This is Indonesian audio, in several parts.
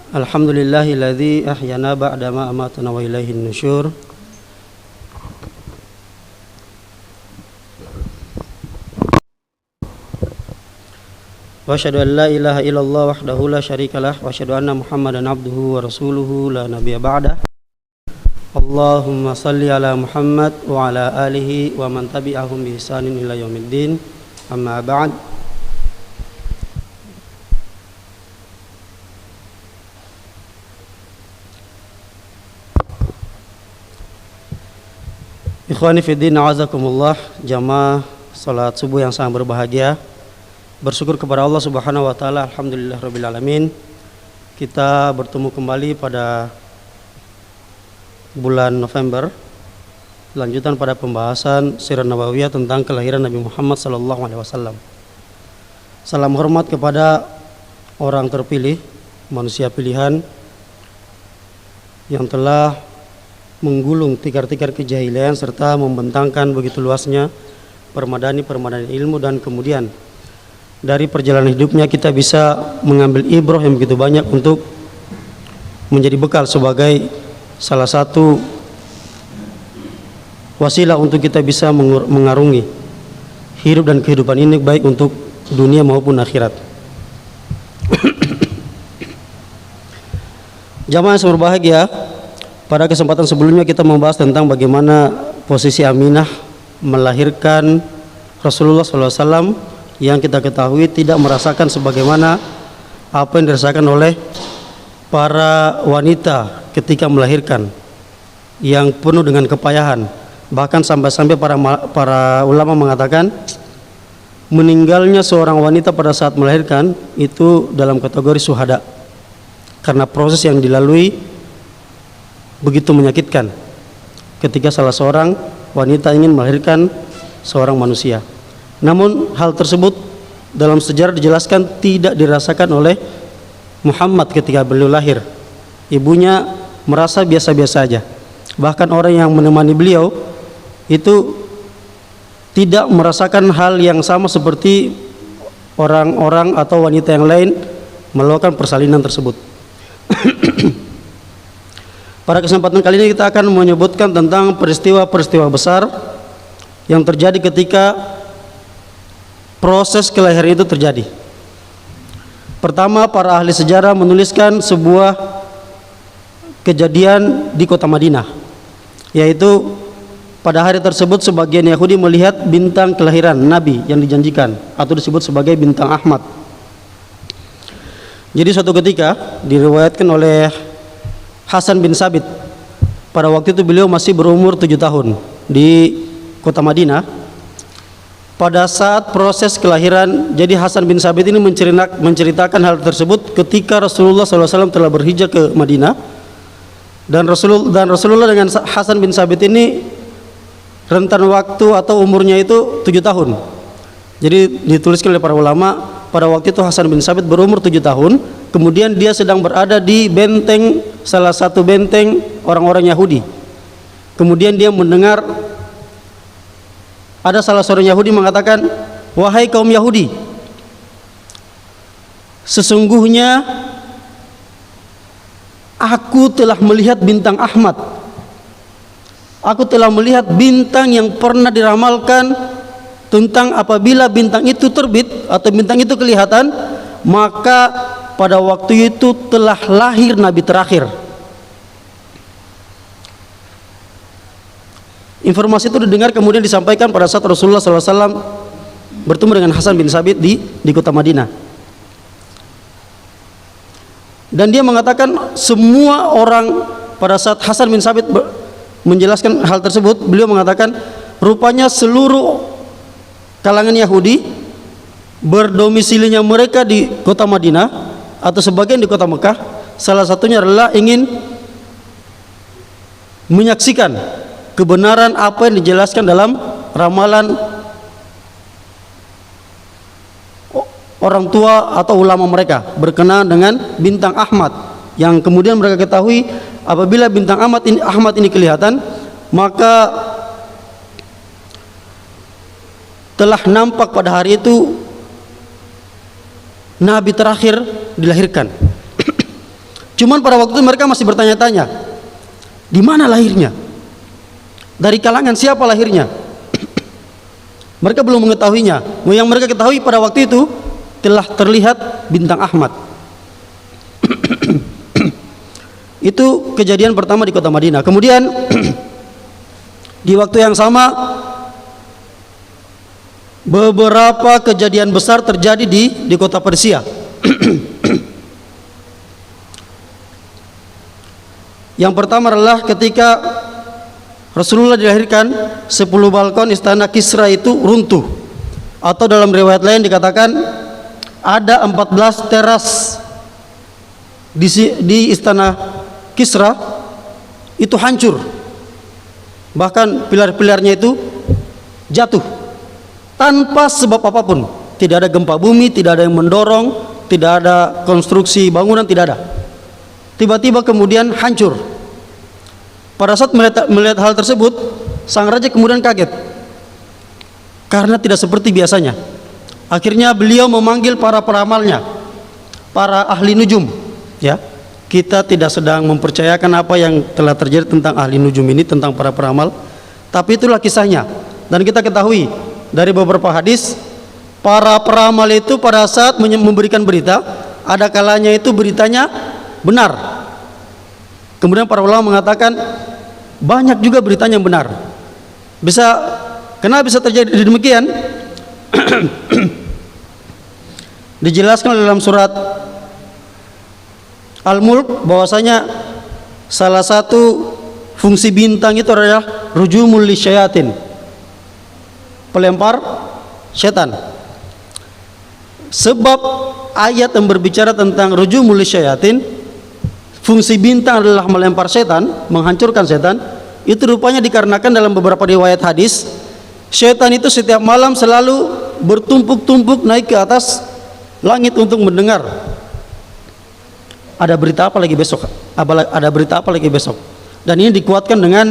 Alhamdulillahilladzi ahyana ba'dama amatana wa ilaihin nusyur. Wa asyhadu an la ilaha illallah wahdahu la syarikalah wa asyhadu anna Muhammadan abduhu wa rasuluhu la nabiyya ba'dah. Allahumma salli ala Muhammad wa ala alihi wa man tabi'ahum bi ihsanin ila yaumiddin. Amma ba'd. Ikhwani fiddin, a'azakumullah, jamaah salat subuh yang sangat berbahagia. Bersyukur kepada Allah Subhanahu wa taala, alhamdulillahirabbil alamin. Kita bertemu kembali pada bulan November, lanjutan pada pembahasan Sirah Nabawiyah tentang kelahiran Nabi Muhammad sallallahu alaihi wasallam. Salam hormat kepada orang terpilih, manusia pilihan yang telah menggulung tikar-tikar kejahilian serta membentangkan begitu luasnya permadani ilmu, dan kemudian dari perjalanan hidupnya kita bisa mengambil ibrah yang begitu banyak untuk menjadi bekal sebagai salah satu wasilah untuk kita bisa mengarungi hidup dan kehidupan ini, baik untuk dunia maupun akhirat. Jamaah yang berbahagia, pada kesempatan sebelumnya kita membahas tentang bagaimana posisi Aminah melahirkan Rasulullah SAW yang kita ketahui tidak merasakan sebagaimana apa yang dirasakan oleh para wanita ketika melahirkan, yang penuh dengan kepayahan. Bahkan sampai-sampai para ulama mengatakan meninggalnya seorang wanita pada saat melahirkan itu dalam kategori syuhada, karena proses yang dilalui begitu menyakitkan ketika salah seorang wanita ingin melahirkan seorang manusia. Namun hal tersebut dalam sejarah dijelaskan tidak dirasakan oleh Muhammad ketika beliau lahir. Ibunya merasa biasa-biasa saja. Bahkan orang yang menemani beliau itu tidak merasakan hal yang sama seperti orang-orang atau wanita yang lain melakukan persalinan tersebut. Pada kesempatan kali ini kita akan menyebutkan tentang peristiwa-peristiwa besar yang terjadi ketika proses kelahiran itu terjadi. Pertama, para ahli sejarah menuliskan sebuah kejadian di kota Madinah, yaitu pada hari tersebut sebagian Yahudi melihat bintang kelahiran Nabi yang dijanjikan, atau disebut sebagai bintang Ahmad. Jadi suatu ketika diriwayatkan oleh Hasan bin Sabit, pada waktu itu beliau masih berumur 7 tahun di kota Madinah. Pada saat proses kelahiran, jadi Hasan bin Sabit ini menceritakan hal tersebut ketika Rasulullah SAW telah berhijrah ke Madinah, dan Rasulullah dengan Hasan bin Sabit ini rentan waktu atau umurnya itu 7 tahun. Jadi dituliskan oleh para ulama, pada waktu itu Hasan bin Sabit berumur 7 tahun. Kemudian dia sedang berada di benteng, salah satu benteng orang-orang Yahudi. Kemudian dia mendengar ada salah seorang Yahudi mengatakan, "Wahai kaum Yahudi, sesungguhnya aku telah melihat bintang Ahmad. Aku telah melihat bintang yang pernah diramalkan tentang apabila bintang itu terbit atau bintang itu kelihatan, maka pada waktu itu telah lahir Nabi terakhir." Informasi itu didengar kemudian disampaikan pada saat Rasulullah SAW bertemu dengan Hasan bin Sabit di kota Madinah. Dan dia mengatakan semua orang, pada saat Hasan bin Sabit menjelaskan hal tersebut, beliau mengatakan rupanya seluruh kalangan Yahudi berdomisilinya mereka di kota Madinah atau sebagian di kota Mekah, salah satunya adalah ingin menyaksikan kebenaran apa yang dijelaskan dalam ramalan orang tua atau ulama mereka berkenaan dengan bintang Ahmad, yang kemudian mereka ketahui apabila bintang Ahmad ini kelihatan, maka telah nampak pada hari itu Nabi terakhir dilahirkan. Cuman pada waktu itu mereka masih bertanya-tanya, di mana lahirnya? Dari kalangan siapa lahirnya? Mereka belum mengetahuinya. Yang mereka ketahui pada waktu itu telah terlihat bintang Ahmad. Itu kejadian pertama di kota Madinah. Kemudian di waktu yang sama beberapa kejadian besar terjadi di kota Persia. Yang pertama adalah ketika Rasulullah dilahirkan, 10 balkon istana Kisra itu runtuh. Atau dalam riwayat lain dikatakan ada 14 teras di istana Kisra itu hancur. Bahkan pilar-pilarnya itu jatuh tanpa sebab apapun. Tidak ada gempa bumi, tidak ada yang mendorong, tidak ada konstruksi bangunan, tidak ada. Tiba-tiba kemudian hancur. Pada saat melihat hal tersebut, sang raja kemudian kaget karena tidak seperti biasanya. Akhirnya beliau memanggil para peramalnya, para ahli nujum. Ya, kita tidak sedang mempercayakan apa yang telah terjadi tentang ahli nujum ini, tentang para peramal, tapi itulah kisahnya. Dan kita ketahui dari beberapa hadis, para peramal itu pada saat memberikan berita, ada kalanya itu beritanya benar. Kemudian para ulama mengatakan banyak juga beritanya yang benar. Kenapa bisa terjadi demikian? Dijelaskan dalam surat Al-Mulk bahwasanya salah satu fungsi bintang itu adalah rujumul lisyayatin, pelempar setan. Sebab ayat yang berbicara tentang rujumul lisyayatin, fungsi bintang adalah melempar setan, menghancurkan setan. Itu rupanya dikarenakan dalam beberapa riwayat hadis, setan itu setiap malam selalu bertumpuk-tumpuk naik ke atas langit untuk mendengar ada berita apa lagi besok, ada berita apa lagi besok. Dan ini dikuatkan dengan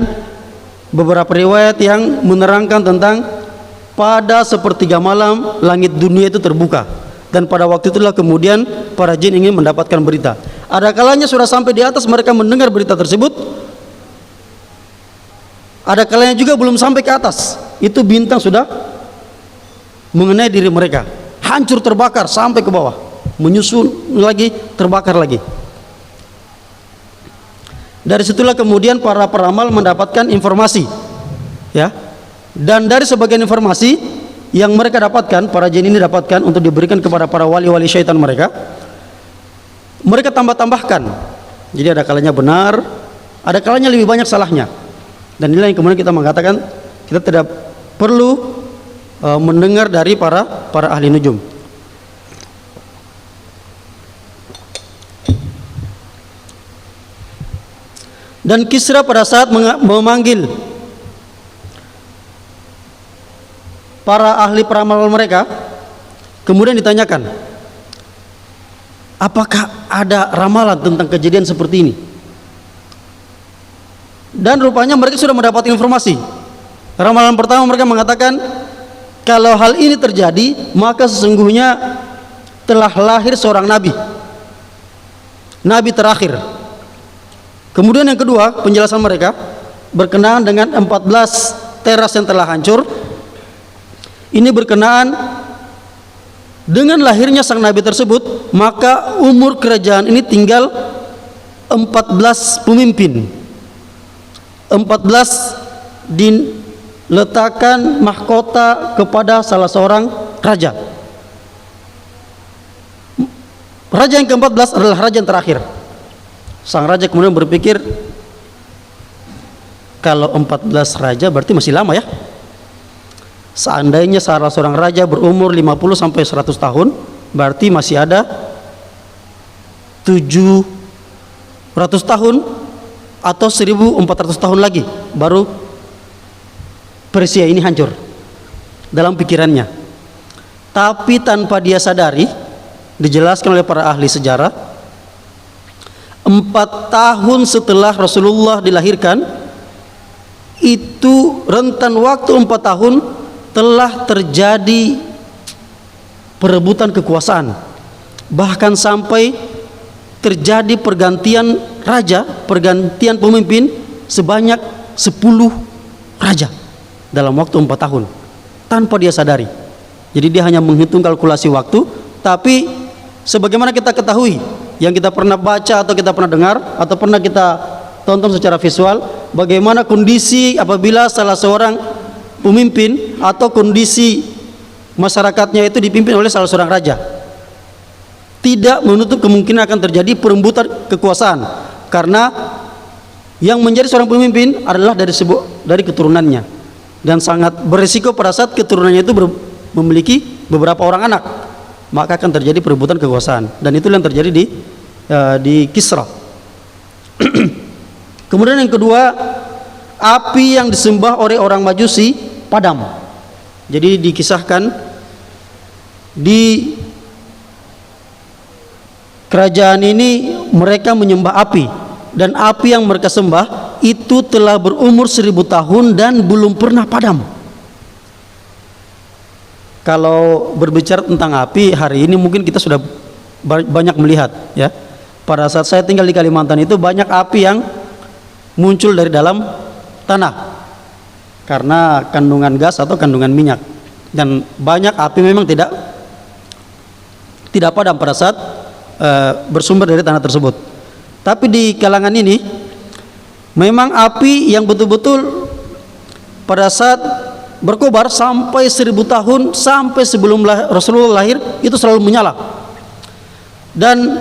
beberapa riwayat yang menerangkan tentang pada sepertiga malam langit dunia itu terbuka, dan pada waktu itulah kemudian para jin ingin mendapatkan berita. Ada kalanya sudah sampai di atas mereka mendengar berita tersebut, ada kalanya juga belum sampai ke atas, itu bintang sudah mengenai diri mereka, hancur terbakar sampai ke bawah, menyusun lagi, terbakar lagi. Dari situlah kemudian para peramal mendapatkan informasi, ya. Dan dari sebagian informasi yang mereka dapatkan, para jin ini dapatkan untuk diberikan kepada para wali-wali syaitan mereka, mereka tambah-tambahkan. Jadi ada kalanya benar, ada kalanya lebih banyak salahnya. Dan inilah yang kemudian kita mengatakan kita tidak perlu mendengar dari para ahli nujum. Dan Kisra pada saat memanggil para ahli peramal mereka, kemudian ditanyakan, apakah ada ramalan tentang kejadian seperti ini? Dan rupanya mereka sudah mendapat informasi. Ramalan pertama mereka mengatakan, kalau hal ini terjadi, maka sesungguhnya telah lahir seorang nabi, nabi terakhir. Kemudian yang kedua, penjelasan mereka berkenaan dengan 14 teras yang telah hancur. Ini berkenaan dengan lahirnya sang nabi tersebut, maka umur kerajaan ini tinggal 14 pemimpin. 14 diletakkan mahkota kepada salah seorang raja. Raja yang ke-14 adalah raja yang terakhir. Sang raja kemudian berpikir, kalau 14 raja berarti masih lama ya. Seandainya salah seorang raja berumur 50 sampai 100 tahun, berarti masih ada 700 tahun atau 1400 tahun lagi baru Persia ini hancur, dalam pikirannya. Tapi tanpa dia sadari, dijelaskan oleh para ahli sejarah, 4 tahun setelah Rasulullah dilahirkan, itu rentan waktu 4 tahun telah terjadi perebutan kekuasaan, bahkan sampai terjadi pergantian raja, pergantian pemimpin sebanyak 10 raja dalam waktu 4 tahun tanpa dia sadari. Jadi dia hanya menghitung kalkulasi waktu, tapi sebagaimana kita ketahui, yang kita pernah baca atau kita pernah dengar atau pernah kita tonton secara visual, bagaimana kondisi apabila salah seorang pemimpin atau kondisi masyarakatnya itu dipimpin oleh salah seorang raja. Tidak menutup kemungkinan akan terjadi perebutan kekuasaan, karena yang menjadi seorang pemimpin adalah dari keturunannya, dan sangat berisiko pada saat keturunannya itu memiliki beberapa orang anak, maka akan terjadi perebutan kekuasaan, dan itu yang terjadi di Kisra. Kemudian yang kedua, api yang disembah oleh orang Majusi padam. Jadi dikisahkan di kerajaan ini mereka menyembah api, dan api yang mereka sembah itu telah berumur 1000 tahun dan belum pernah padam. Kalau berbicara tentang api hari ini mungkin kita sudah banyak melihat, ya. Pada saat saya tinggal di Kalimantan itu banyak api yang muncul dari dalam tanah karena kandungan gas atau kandungan minyak, dan banyak api memang tidak padam pada saat bersumber dari tanah tersebut. Tapi di kalangan ini memang api yang betul-betul pada saat berkobar sampai 1000 tahun, sampai sebelum Rasulullah lahir itu selalu menyala. Dan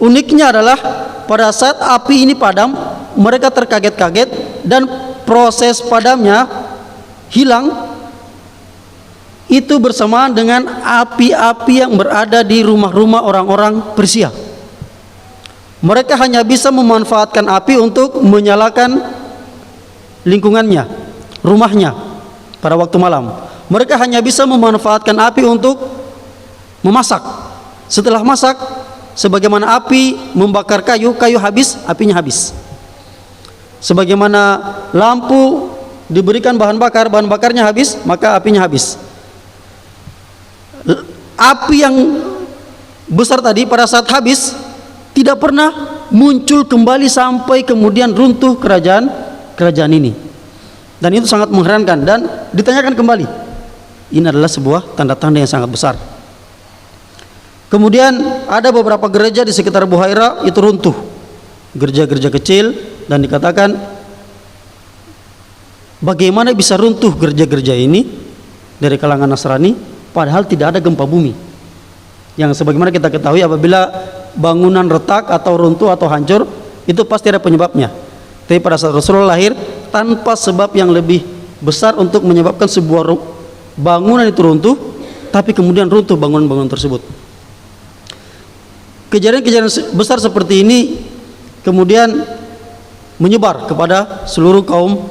uniknya adalah pada saat api ini padam, mereka terkaget-kaget, dan proses padamnya hilang itu bersamaan dengan api-api yang berada di rumah-rumah orang-orang Persia. Mereka hanya bisa memanfaatkan api untuk menyalakan lingkungannya, rumahnya pada waktu malam. Mereka hanya bisa memanfaatkan api untuk memasak. Setelah masak, sebagaimana api membakar kayu, kayu habis, apinya habis. Sebagaimana lampu diberikan bahan bakar, bahan bakarnya habis, maka apinya habis. Api yang besar tadi pada saat habis tidak pernah muncul kembali sampai kemudian runtuh kerajaan ini. Dan itu sangat mengherankan, dan ditanyakan kembali. Ini adalah sebuah tanda-tanda yang sangat besar. Kemudian ada beberapa gereja di sekitar Buhaira itu runtuh, gereja-gereja kecil, dan dikatakan bagaimana bisa runtuh gereja-gereja ini dari kalangan Nasrani padahal tidak ada gempa bumi. Yang sebagaimana kita ketahui, apabila bangunan retak atau runtuh atau hancur itu pasti ada penyebabnya. Tapi pada saat Rasulullah lahir, tanpa sebab yang lebih besar untuk menyebabkan sebuah bangunan itu runtuh, tapi kemudian runtuh bangunan-bangunan tersebut. Kejadian-kejadian besar seperti ini kemudian menyebar kepada seluruh kaum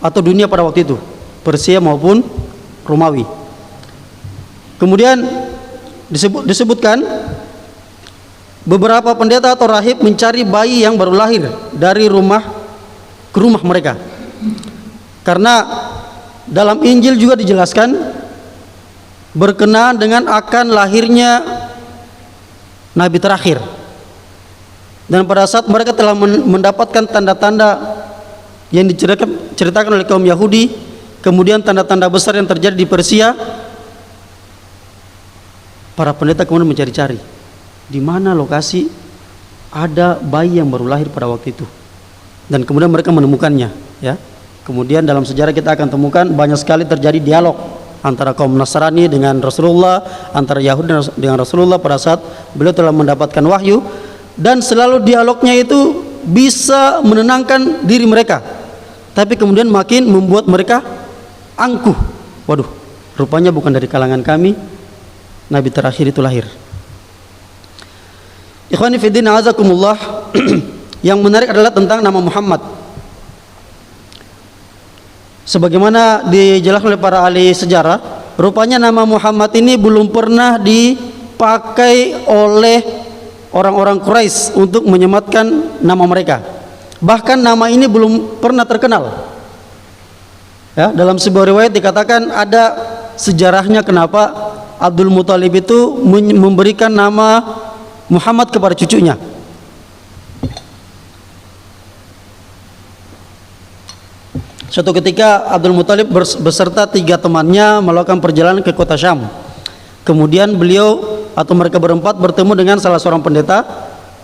atau dunia pada waktu itu, Persia maupun Romawi. Kemudian disebutkan beberapa pendeta atau rahib mencari bayi yang baru lahir dari rumah ke rumah mereka, karena dalam Injil juga dijelaskan berkenaan dengan akan lahirnya Nabi terakhir. Dan pada saat mereka telah mendapatkan tanda-tanda yang diceritakan oleh kaum Yahudi, kemudian tanda-tanda besar yang terjadi di Persia, para pendeta kemudian mencari-cari di mana lokasi ada bayi yang baru lahir pada waktu itu, dan kemudian mereka menemukannya, ya. Kemudian dalam sejarah kita akan temukan banyak sekali terjadi dialog antara kaum Nasrani dengan Rasulullah, antara Yahudi dengan Rasulullah pada saat beliau telah mendapatkan wahyu, dan selalu dialognya itu bisa menenangkan diri mereka, tapi kemudian makin membuat mereka angkuh. Waduh, rupanya bukan dari kalangan kami Nabi terakhir itu lahir. Ikhwani fiddin azakumullah. Yang menarik adalah tentang nama Muhammad. Sebagaimana dijelaskan oleh para ahli sejarah, rupanya nama Muhammad ini belum pernah dipakai oleh orang-orang Quraisy untuk menyematkan nama mereka. Bahkan nama ini belum pernah terkenal. Ya, dalam sebuah riwayat dikatakan ada sejarahnya kenapa Abdul Muthalib itu memberikan nama Muhammad kepada cucunya. Suatu ketika Abdul Muthalib beserta 3 temannya melakukan perjalanan ke kota Syam. Kemudian beliau atau mereka berempat bertemu dengan salah seorang pendeta,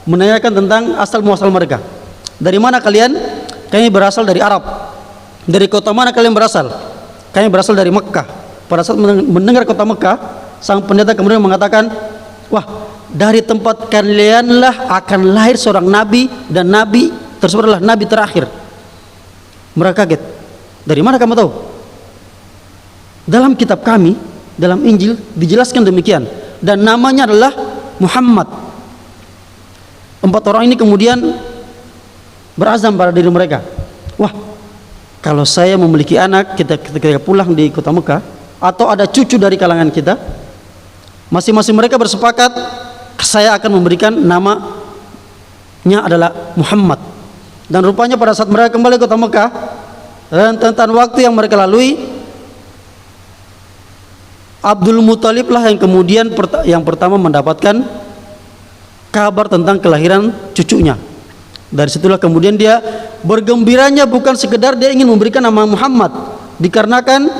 menanyakan tentang asal muasal mereka. Dari mana kalian? Kami berasal dari Arab. Dari kota mana kalian berasal? Kami berasal dari Mekah. Pada saat mendengar kota Mekah, sang pendeta kemudian mengatakan, wah, dari tempat kalianlah akan lahir seorang nabi, dan nabi tersebut adalah nabi terakhir. Mereka kaget. Dari mana kamu tahu? Dalam kitab kami, dalam Injil dijelaskan demikian, dan namanya adalah Muhammad. 4 orang ini kemudian berazam pada diri mereka, wah, kalau saya memiliki anak ketika pulang di kota Mekah, atau ada cucu dari kalangan kita, masing-masing mereka bersepakat saya akan memberikan namanya adalah Muhammad. Dan rupanya pada saat mereka kembali ke kota Mekah, dan tentang waktu yang mereka lalui, Abdul Muthalib lah yang kemudian yang pertama mendapatkan kabar tentang kelahiran cucunya. Dari situlah kemudian dia bergembiranya bukan sekedar dia ingin memberikan nama Muhammad, dikarenakan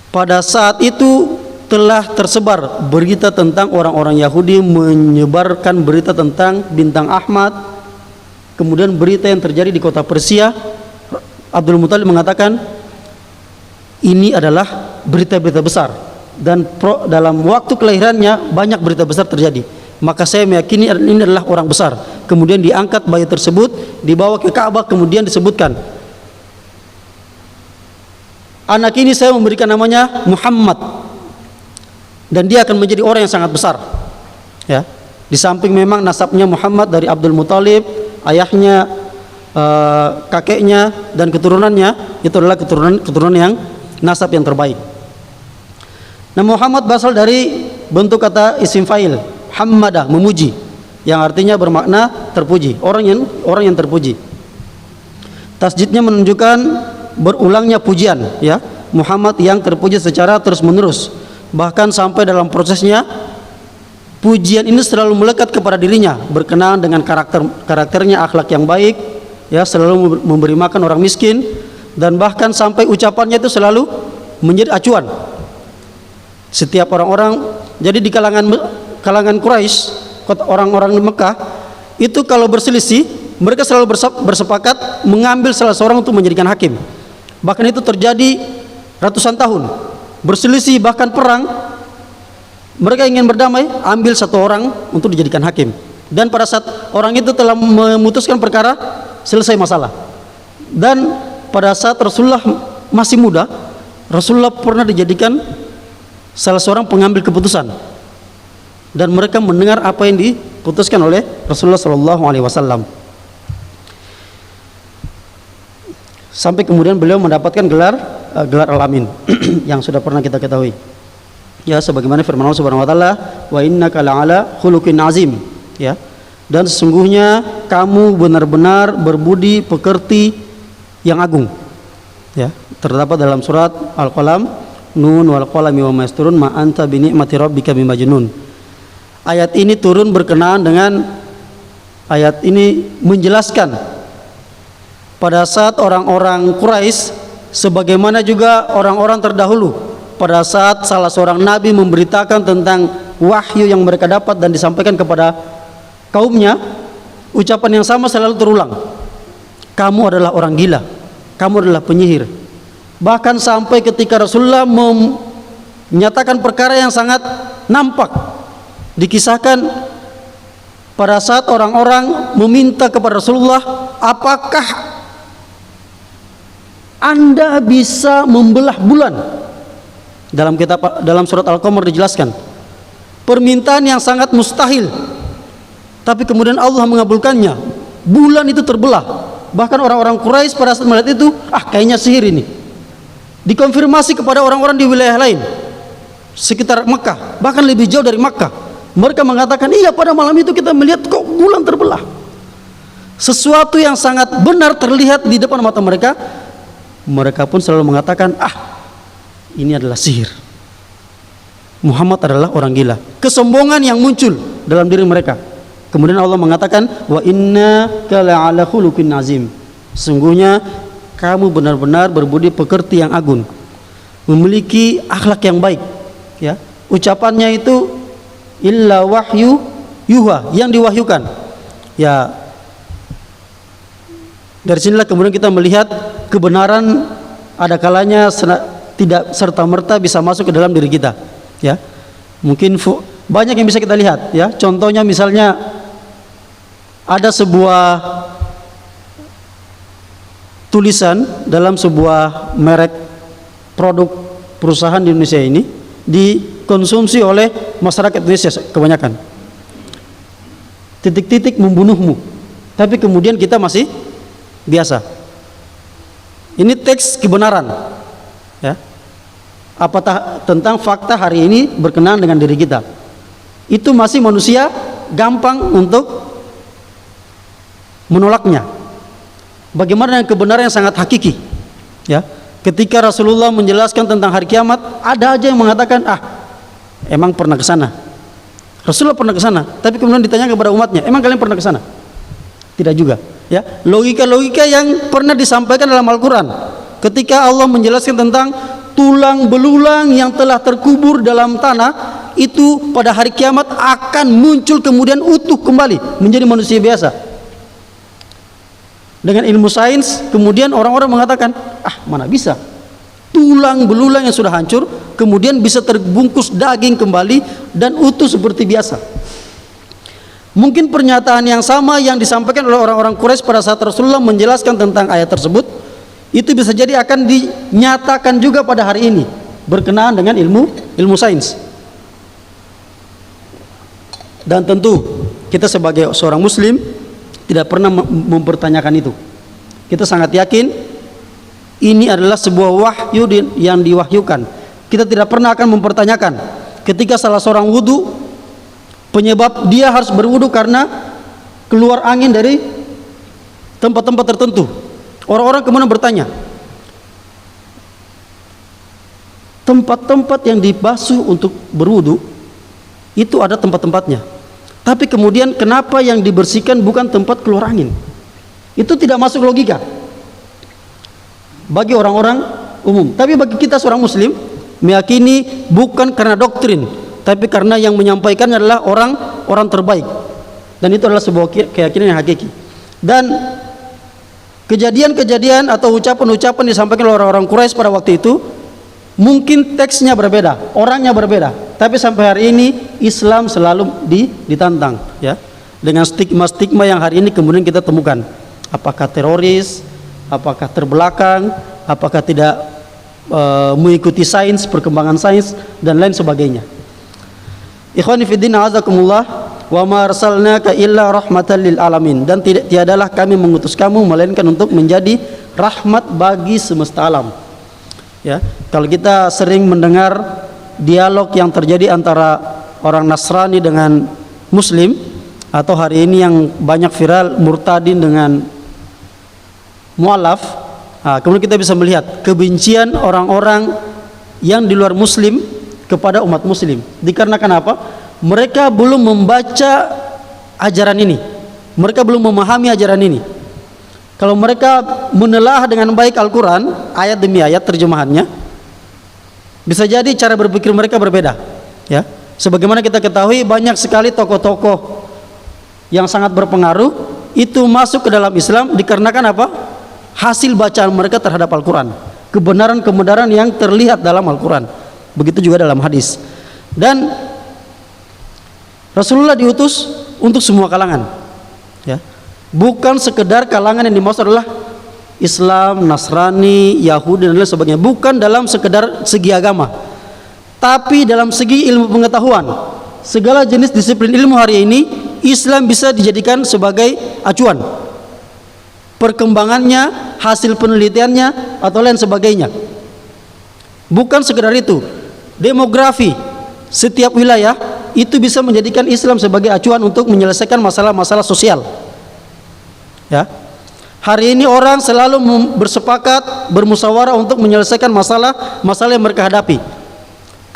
pada saat itu telah tersebar berita tentang orang-orang Yahudi menyebarkan berita tentang bintang Ahmad, kemudian berita yang terjadi di kota Persia. Abdul Muthalib mengatakan ini adalah berita-berita besar, dan dalam waktu kelahirannya banyak berita besar terjadi, maka saya meyakini ini adalah orang besar. Kemudian diangkat bayi tersebut, dibawa ke Ka'bah, kemudian disebutkan, anak ini saya memberikan namanya Muhammad, dan dia akan menjadi orang yang sangat besar. Ya, di samping memang nasabnya Muhammad dari Abdul Muthalib, ayahnya, kakeknya dan keturunannya itu adalah keturunan yang nasab yang terbaik. Nah, Muhammad berasal dari bentuk kata isim fa'il, hamada, memuji, yang artinya bermakna terpuji, orang yang terpuji. Tasjidnya menunjukkan berulangnya pujian, ya, Muhammad yang terpuji secara terus menerus, bahkan sampai dalam prosesnya pujian ini selalu melekat kepada dirinya, berkenaan dengan karakternya, akhlak yang baik, ya, selalu memberi makan orang miskin, dan bahkan sampai ucapannya itu selalu menjadi acuan setiap orang-orang. Jadi di kalangan Quraisy, orang-orang di Mekah itu kalau berselisih, mereka selalu bersepakat mengambil salah seorang untuk menjadikan hakim. Bahkan itu terjadi ratusan tahun berselisih, bahkan perang. Mereka ingin berdamai, ambil satu orang untuk dijadikan hakim, dan pada saat orang itu telah memutuskan perkara, selesai masalah. Dan pada saat Rasulullah masih muda, Rasulullah pernah dijadikan salah seorang pengambil keputusan, dan mereka mendengar apa yang diputuskan oleh Rasulullah SAW. Sampai kemudian beliau mendapatkan gelar Al-Amin yang sudah pernah kita ketahui. Ya, sebagaimana firman Allah Subhanahu wa taala, wa innaka la'ala khuluqin azim, ya. Dan sesungguhnya kamu benar-benar berbudi pekerti yang agung, ya, terdapat dalam surat Al-Qalam, nun wal qalami wa ma yasturun ma anta bi ni'mati rabbika bimajnun. Ayat ini turun berkenaan dengan ayat ini menjelaskan pada saat orang-orang Quraisy, sebagaimana juga orang-orang terdahulu, pada saat salah seorang nabi memberitakan tentang wahyu yang mereka dapat dan disampaikan kepada kaumnya, ucapan yang sama selalu terulang. Kamu adalah orang gila, kamu adalah penyihir. Bahkan sampai ketika Rasulullah menyatakan perkara yang sangat nampak, dikisahkan pada saat orang-orang meminta kepada Rasulullah, apakah Anda bisa membelah bulan? Dalam surat Al-Qamar dijelaskan permintaan yang sangat mustahil, tapi kemudian Allah mengabulkannya. Bulan itu terbelah. Bahkan orang-orang Quraisy pada saat melihat itu, kayaknya sihir ini. Dikonfirmasi kepada orang-orang di wilayah lain sekitar Mekah, bahkan lebih jauh dari Mekah. Mereka mengatakan, iya, pada malam itu kita melihat kok bulan terbelah. Sesuatu yang sangat benar terlihat di depan mata mereka. Mereka pun selalu mengatakan, ini adalah sihir. Muhammad adalah orang gila. Kesombongan yang muncul dalam diri mereka. Kemudian Allah mengatakan, wa innaka la'ala khuluqin azim. Sungguhnya kamu benar-benar berbudi pekerti yang agung, memiliki akhlak yang baik. Ya, ucapannya itu illa wahyu yuha, yang diwahyukan. Ya, dari sinilah kemudian kita melihat kebenaran ada kalanya tidak serta-merta bisa masuk ke dalam diri kita. Ya, mungkin banyak yang bisa kita lihat. Ya, contohnya misalnya ada sebuah tulisan dalam sebuah merek produk perusahaan di Indonesia ini dikonsumsi oleh masyarakat Indonesia kebanyakan. Titik-titik membunuhmu, tapi kemudian kita masih biasa. Ini teks kebenaran. Ya. Apatah tentang fakta hari ini berkenaan dengan diri kita. Itu masih manusia gampang untuk menolaknya. Bagaimana dengan kebenaran yang sangat hakiki? Ya, ketika Rasulullah menjelaskan tentang hari kiamat, ada aja yang mengatakan, emang pernah ke sana? Rasulullah pernah ke sana, tapi kemudian ditanya kepada umatnya, emang kalian pernah ke sana? Tidak juga. Ya, logika-logika yang pernah disampaikan dalam Al-Quran, ketika Allah menjelaskan tentang tulang belulang yang telah terkubur dalam tanah, itu pada hari kiamat akan muncul kemudian utuh kembali menjadi manusia biasa. Dengan ilmu sains, kemudian orang-orang mengatakan, mana bisa tulang belulang yang sudah hancur kemudian bisa terbungkus daging kembali dan utuh seperti biasa. Mungkin pernyataan yang sama yang disampaikan oleh orang-orang Quraisy pada saat Rasulullah menjelaskan tentang ayat tersebut, itu bisa jadi akan dinyatakan juga pada hari ini berkenaan dengan ilmu sains. Dan tentu kita sebagai seorang muslim tidak pernah mempertanyakan itu. Kita sangat yakin ini adalah sebuah wahyu yang diwahyukan. Kita tidak pernah akan mempertanyakan ketika salah seorang wudu, penyebab dia harus berwudu karena keluar angin dari tempat-tempat tertentu. Orang-orang kemudian bertanya, tempat-tempat yang dibasuh untuk berwudu itu ada tempat-tempatnya, tapi kemudian kenapa yang dibersihkan bukan tempat keluar angin? Itu tidak masuk logika bagi orang-orang umum. Tapi bagi kita seorang muslim meyakini bukan karena doktrin, tapi karena yang menyampaikan adalah orang terbaik, dan itu adalah sebuah keyakinan yang hakiki. Dan kejadian-kejadian atau ucapan-ucapan disampaikan oleh orang-orang Quraisy pada waktu itu mungkin teksnya berbeda, orangnya berbeda, tapi sampai hari ini Islam selalu ditantang, ya, dengan stigma-stigma yang hari ini kemudian kita temukan. Apakah teroris, apakah terbelakang, apakah tidak mengikuti sains, perkembangan sains dan lain sebagainya. Ikhwani fiddin, a'azakumullah, wa ma arsalnaka illa rahmatan lil alamin, dan tiadalah kami mengutus kamu melainkan untuk menjadi rahmat bagi semesta alam. Ya, kalau kita sering mendengar dialog yang terjadi antara orang Nasrani dengan Muslim, atau hari ini yang banyak viral murtadin dengan mualaf, kemudian kita bisa melihat kebencian orang-orang yang di luar Muslim kepada umat Muslim. Dikarenakan apa? Mereka belum membaca ajaran ini, mereka belum memahami ajaran ini. Kalau mereka menelaah dengan baik Al-Quran, ayat demi ayat terjemahannya, bisa jadi cara berpikir mereka berbeda. Ya, sebagaimana kita ketahui banyak sekali tokoh-tokoh yang sangat berpengaruh itu masuk ke dalam Islam dikarenakan apa? Hasil bacaan mereka terhadap Al-Quran, kebenaran-kebenaran yang terlihat dalam Al-Quran. Begitu juga dalam hadis. Dan Rasulullah diutus untuk semua kalangan, ya, bukan sekedar kalangan yang dimaksud adalah Islam, Nasrani, Yahudi dan lain sebagainya. Bukan dalam sekedar segi agama, tapi dalam segi ilmu pengetahuan. Segala jenis disiplin ilmu hari ini Islam bisa dijadikan sebagai acuan, perkembangannya, hasil penelitiannya atau lain sebagainya. Bukan sekedar itu, demografi setiap wilayah itu bisa menjadikan Islam sebagai acuan untuk menyelesaikan masalah-masalah sosial. Ya, hari ini orang selalu bersepakat, bermusyawarah untuk menyelesaikan masalah yang mereka hadapi.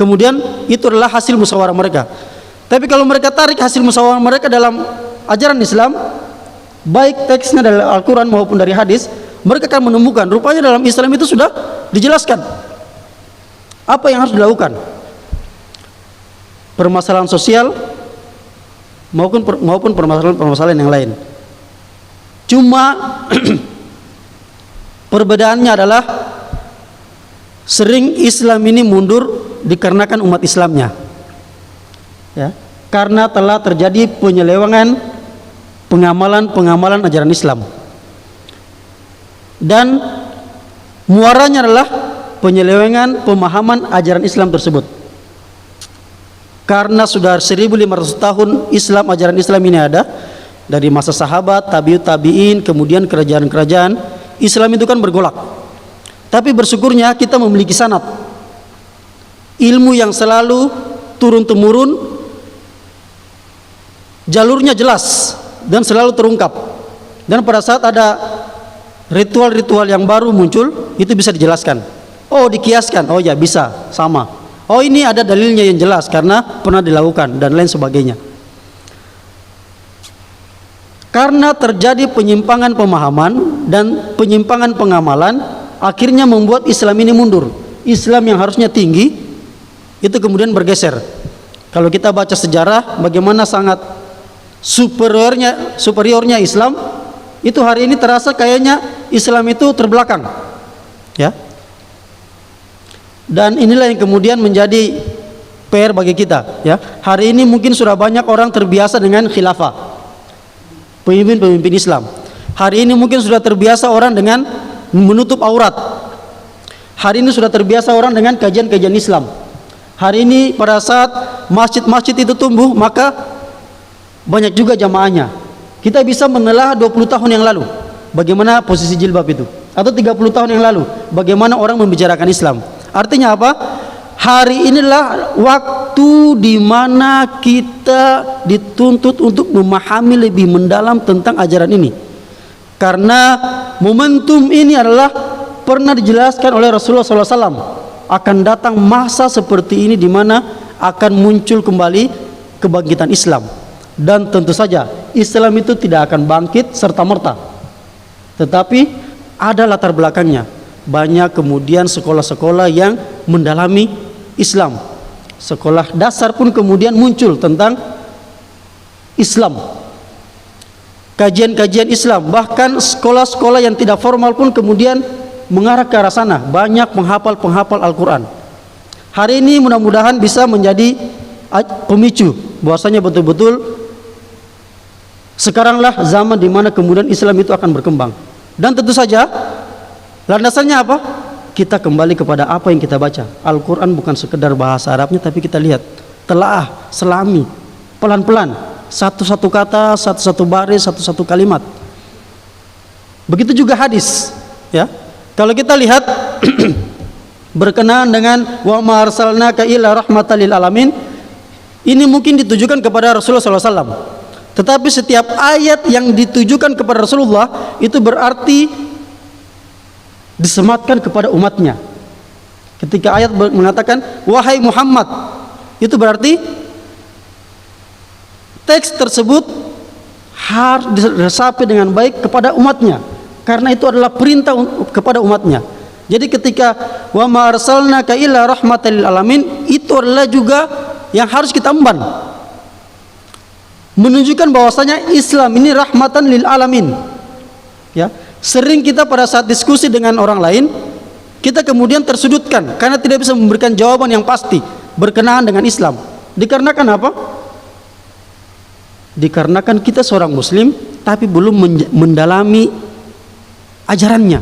kemudian itu adalah hasil musyawarah mereka. Tapi kalau mereka tarik hasil musyawarah mereka dalam ajaran Islam, baik teksnya dari Al-Quran maupun dari hadis, mereka akan menemukan rupanya dalam Islam itu sudah dijelaskan apa yang harus dilakukan. Permasalahan sosial maupun permasalahan yang lain. Cuma perbedaannya adalah sering Islam ini mundur dikarenakan umat Islamnya, ya, karena telah terjadi penyelewengan pengamalan ajaran Islam, dan muaranya adalah penyelewengan pemahaman ajaran Islam tersebut. Karena sudah 1500 tahun Islam, ajaran Islam ini ada dari masa sahabat, tabi'in, kemudian kerajaan-kerajaan. Islam itu kan bergolak. Tapi bersyukurnya kita memiliki sanad, ilmu yang selalu turun-temurun, jalurnya jelas dan selalu terungkap. Dan pada saat ada ritual-ritual yang baru muncul, itu bisa dijelaskan. Oh, dikiaskan, oh ya bisa, sama. Oh, ini ada dalilnya yang jelas karena pernah dilakukan dan lain sebagainya. Karena terjadi penyimpangan pemahaman dan penyimpangan pengamalan, akhirnya membuat Islam ini mundur. Islam yang harusnya tinggi itu kemudian bergeser. Kalau kita baca sejarah bagaimana sangat superiornya Islam, itu hari ini terasa kayaknya Islam itu terbelakang, ya. Dan inilah yang kemudian menjadi PR bagi kita, ya. Hari ini mungkin sudah banyak orang terbiasa dengan khilafah, pemimpin Islam. Hari ini mungkin sudah terbiasa orang dengan menutup aurat. Hari ini sudah terbiasa orang dengan kajian-kajian Islam. Hari ini pada saat masjid-masjid itu tumbuh, maka banyak juga jamaahnya. Kita bisa menelah 20 tahun yang lalu bagaimana posisi jilbab itu, atau 30 tahun yang lalu bagaimana orang membicarakan Islam. Artinya apa? Hari inilah waktu di mana kita dituntut untuk memahami lebih mendalam tentang ajaran ini. Karena momentum ini adalah pernah dijelaskan oleh Rasulullah SAW. Akan datang masa seperti ini di mana akan muncul kembali kebangkitan Islam. Dan tentu saja Islam itu tidak akan bangkit serta-merta, tetapi ada latar belakangnya. Banyak kemudian sekolah-sekolah yang mendalami Islam. Sekolah dasar pun kemudian muncul tentang Islam, kajian-kajian Islam. Bahkan sekolah-sekolah yang tidak formal pun kemudian mengarah ke arah sana. Banyak penghafal Al-Quran. Hari ini mudah-mudahan bisa menjadi pemicu bahwasanya betul-betul sekaranglah zaman di mana kemudian Islam itu akan berkembang. Dan tentu saja landasannya apa? Kita kembali kepada apa yang kita baca. Al-Quran bukan sekedar bahasa Arabnya, tapi kita lihat, telaah, selami, pelan-pelan, satu-satu kata, satu-satu baris, satu-satu kalimat. Begitu juga hadis, ya. Kalau kita lihat berkenaan dengan wa ma arsalnaka illa rahmatan lil alamin, ini mungkin ditujukan kepada Rasulullah SAW. Tetapi setiap ayat yang ditujukan kepada Rasulullah itu berarti disematkan kepada umatnya. Ketika ayat mengatakan wahai Muhammad, itu berarti teks tersebut harus diresapi dengan baik kepada umatnya, karena itu adalah perintah kepada umatnya. Jadi ketika wa ma arsalnaka illa rahmatan lil alamin, itu adalah juga yang harus kita emban, menunjukkan bahwasanya Islam ini rahmatan lil alamin, ya. Sering kita pada saat diskusi dengan orang lain, kita kemudian tersudutkan karena tidak bisa memberikan jawaban yang pasti berkenaan dengan Islam. Dikarenakan apa? Dikarenakan kita seorang muslim tapi belum mendalami ajarannya,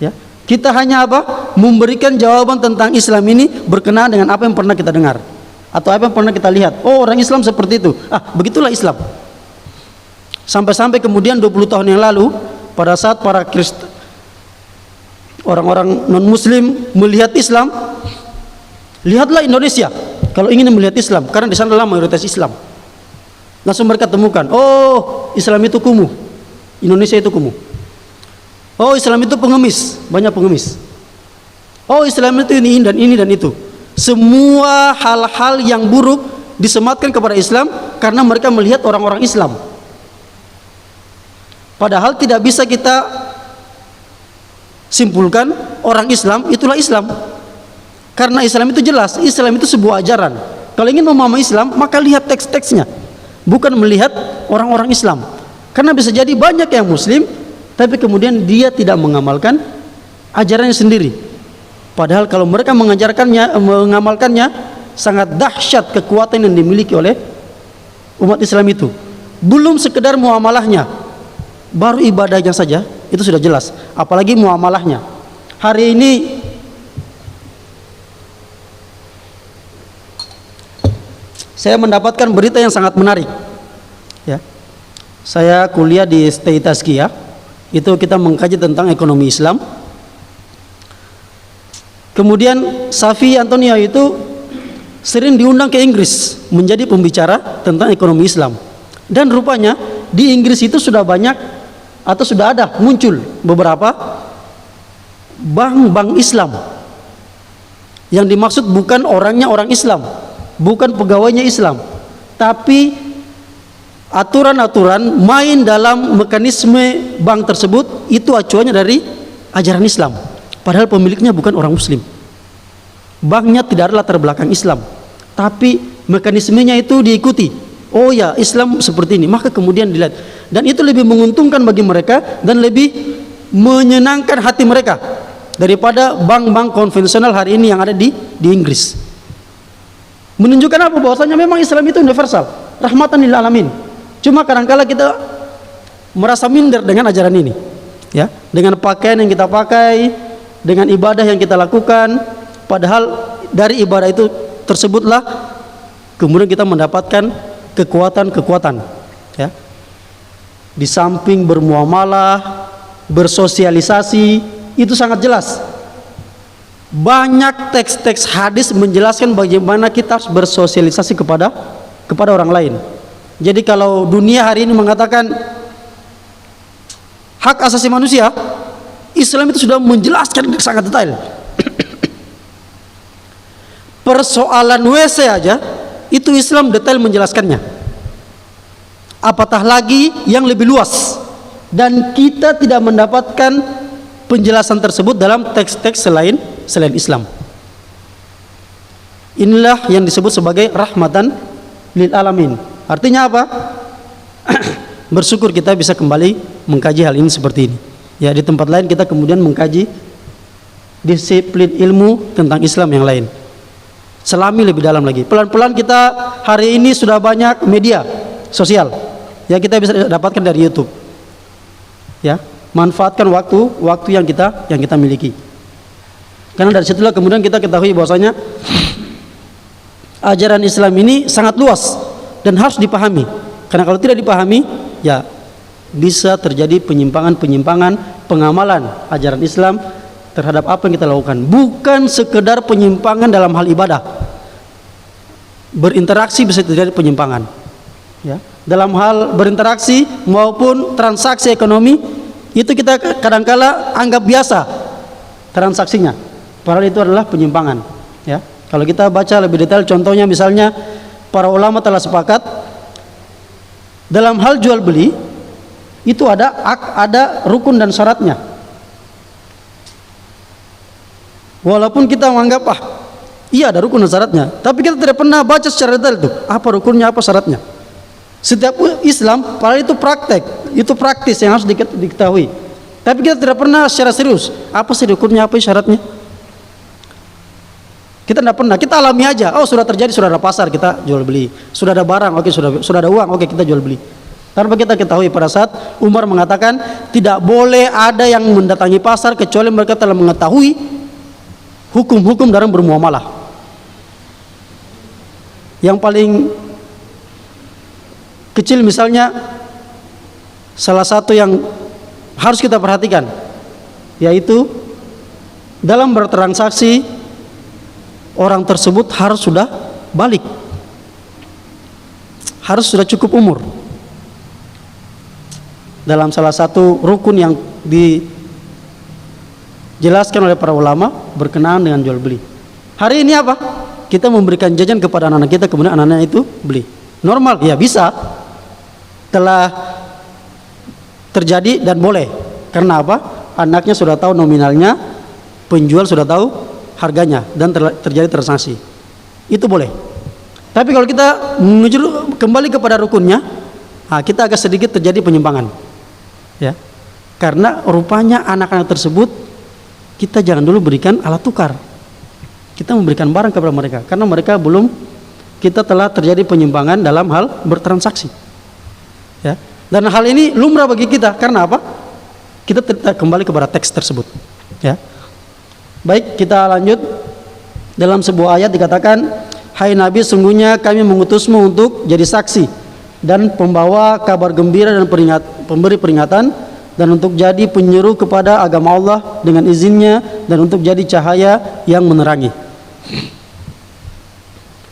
ya. Kita hanya apa? Memberikan jawaban tentang Islam ini berkenaan dengan apa yang pernah kita dengar atau apa yang pernah kita lihat. Oh, orang Islam seperti itu. Begitulah Islam. Sampai-sampai kemudian 20 tahun yang lalu, pada saat para Kristen, orang-orang non-Muslim melihat Islam, lihatlah Indonesia kalau ingin melihat Islam, karena di sana adalah mayoritas Islam. Langsung mereka temukan, oh Islam itu kumuh, Indonesia itu kumuh. Oh Islam itu pengemis, banyak pengemis. Oh Islam itu ini dan itu. Semua hal-hal yang buruk disematkan kepada Islam karena mereka melihat orang-orang Islam. Padahal tidak bisa kita simpulkan orang Islam itulah Islam. Karena Islam itu jelas, Islam itu sebuah ajaran. Kalau ingin memahami Islam, maka lihat teks-teksnya, bukan melihat orang-orang Islam. Karena bisa jadi banyak yang Muslim, tapi kemudian dia tidak mengamalkan ajarannya sendiri. Padahal kalau mereka mengamalkannya, sangat dahsyat kekuatan yang dimiliki oleh umat Islam itu. Belum sekedar muamalahnya, baru ibadahnya saja itu sudah jelas, apalagi muamalahnya. Hari ini saya mendapatkan berita yang sangat menarik. Ya, saya kuliah di STI Tazkiyah, itu kita mengkaji tentang ekonomi Islam. Kemudian Safi Antonio itu sering diundang ke Inggris menjadi pembicara tentang ekonomi Islam. Dan rupanya di Inggris itu sudah banyak atau sudah ada muncul beberapa bank-bank Islam. Yang dimaksud bukan orangnya orang Islam, bukan pegawainya Islam, tapi aturan-aturan main dalam mekanisme bank tersebut itu acuannya dari ajaran Islam. Padahal pemiliknya bukan orang Muslim. Banknya tidak ada latar belakang Islam, tapi mekanismenya itu diikuti. Oh ya, Islam seperti ini, maka kemudian dilihat. Dan itu lebih menguntungkan bagi mereka dan lebih menyenangkan hati mereka daripada bank-bank konvensional hari ini yang ada di Inggris. Menunjukkan apa? Bahwasanya memang Islam itu universal, rahmatan lil alamin. Cuma kadang-kala kita merasa minder dengan ajaran ini, ya, dengan pakaian yang kita pakai, dengan ibadah yang kita lakukan, padahal dari ibadah itu tersebutlah kemudian kita mendapatkan kekuatan-kekuatan, ya. Di samping bermuamalah, bersosialisasi, itu sangat jelas. Banyak teks-teks hadis menjelaskan bagaimana kita harus bersosialisasi kepada orang lain. Jadi kalau dunia hari ini mengatakan hak asasi manusia, Islam itu sudah menjelaskan sangat detail. Persoalan WC aja itu Islam detail menjelaskannya. Apatah lagi yang lebih luas, dan kita tidak mendapatkan penjelasan tersebut dalam teks-teks selain Islam. Inilah yang disebut sebagai rahmatan lil alamin. Artinya apa? Bersyukur kita bisa kembali mengkaji hal ini seperti ini. Ya, di tempat lain kita kemudian mengkaji disiplin ilmu tentang Islam yang lain. Selami lebih dalam lagi. Pelan-pelan kita hari ini sudah banyak media sosial yang kita bisa dapatkan dari YouTube. Ya, manfaatkan waktu yang kita miliki. Karena dari situlah kemudian kita ketahui bahwasanya ajaran Islam ini sangat luas dan harus dipahami. Karena kalau tidak dipahami, ya bisa terjadi penyimpangan-penyimpangan pengamalan ajaran Islam terhadap apa yang kita lakukan. Bukan sekedar penyimpangan dalam hal ibadah, berinteraksi bisa terjadi penyimpangan, ya. Dalam hal berinteraksi maupun transaksi ekonomi itu kita kadangkala anggap biasa transaksinya, padahal itu adalah penyimpangan, ya. Kalau kita baca lebih detail, contohnya misalnya para ulama telah sepakat dalam hal jual beli itu ada rukun dan syaratnya. Walaupun kita menganggap iya ada rukun dan syaratnya, tapi kita tidak pernah baca secara detail itu apa rukunnya, apa syaratnya. Setiap Islam padahal itu praktek, itu praktis yang harus diketahui, tapi kita tidak pernah secara serius apa sih rukunnya, apa syaratnya. Kita tidak pernah, kita alami aja. Oh, sudah terjadi, sudah ada pasar, kita jual beli. Sudah ada barang, oke, sudah ada uang, oke, kita jual beli. Tanpa kita ketahui pada saat Umar mengatakan tidak boleh ada yang mendatangi pasar kecuali mereka telah mengetahui hukum-hukum dalam bermuamalah. Yang paling kecil misalnya, salah satu yang harus kita perhatikan yaitu dalam bertransaksi orang tersebut harus sudah balik, harus sudah cukup umur. Dalam salah satu rukun yang dijelaskan oleh para ulama berkenaan dengan jual beli, Hari ini apa? Kita memberikan jajan kepada anak-anak kita, kemudian anak-anak itu beli. Normal? Ya bisa. Telah terjadi dan boleh. Karena apa? Anaknya sudah tahu nominalnya, penjual sudah tahu harganya, dan terjadi transaksi. Itu boleh. Tapi kalau kita menuju kembali kepada rukunnya, kita agak sedikit terjadi penyimpangan. Ya. Karena rupanya anak-anak tersebut kita jangan dulu berikan alat tukar. Kita memberikan barang kepada mereka karena mereka belum, kita telah terjadi penyimpangan dalam hal bertransaksi. Ya. Dan hal ini lumrah bagi kita karena apa? Kita kembali kepada teks tersebut. Ya. Baik, kita lanjut. Dalam sebuah ayat dikatakan, "Hai Nabi, sungguhnya kami mengutusmu untuk jadi saksi dan pembawa kabar gembira dan pemberi peringatan, dan untuk jadi penyeru kepada agama Allah dengan izinnya, dan untuk jadi cahaya yang menerangi."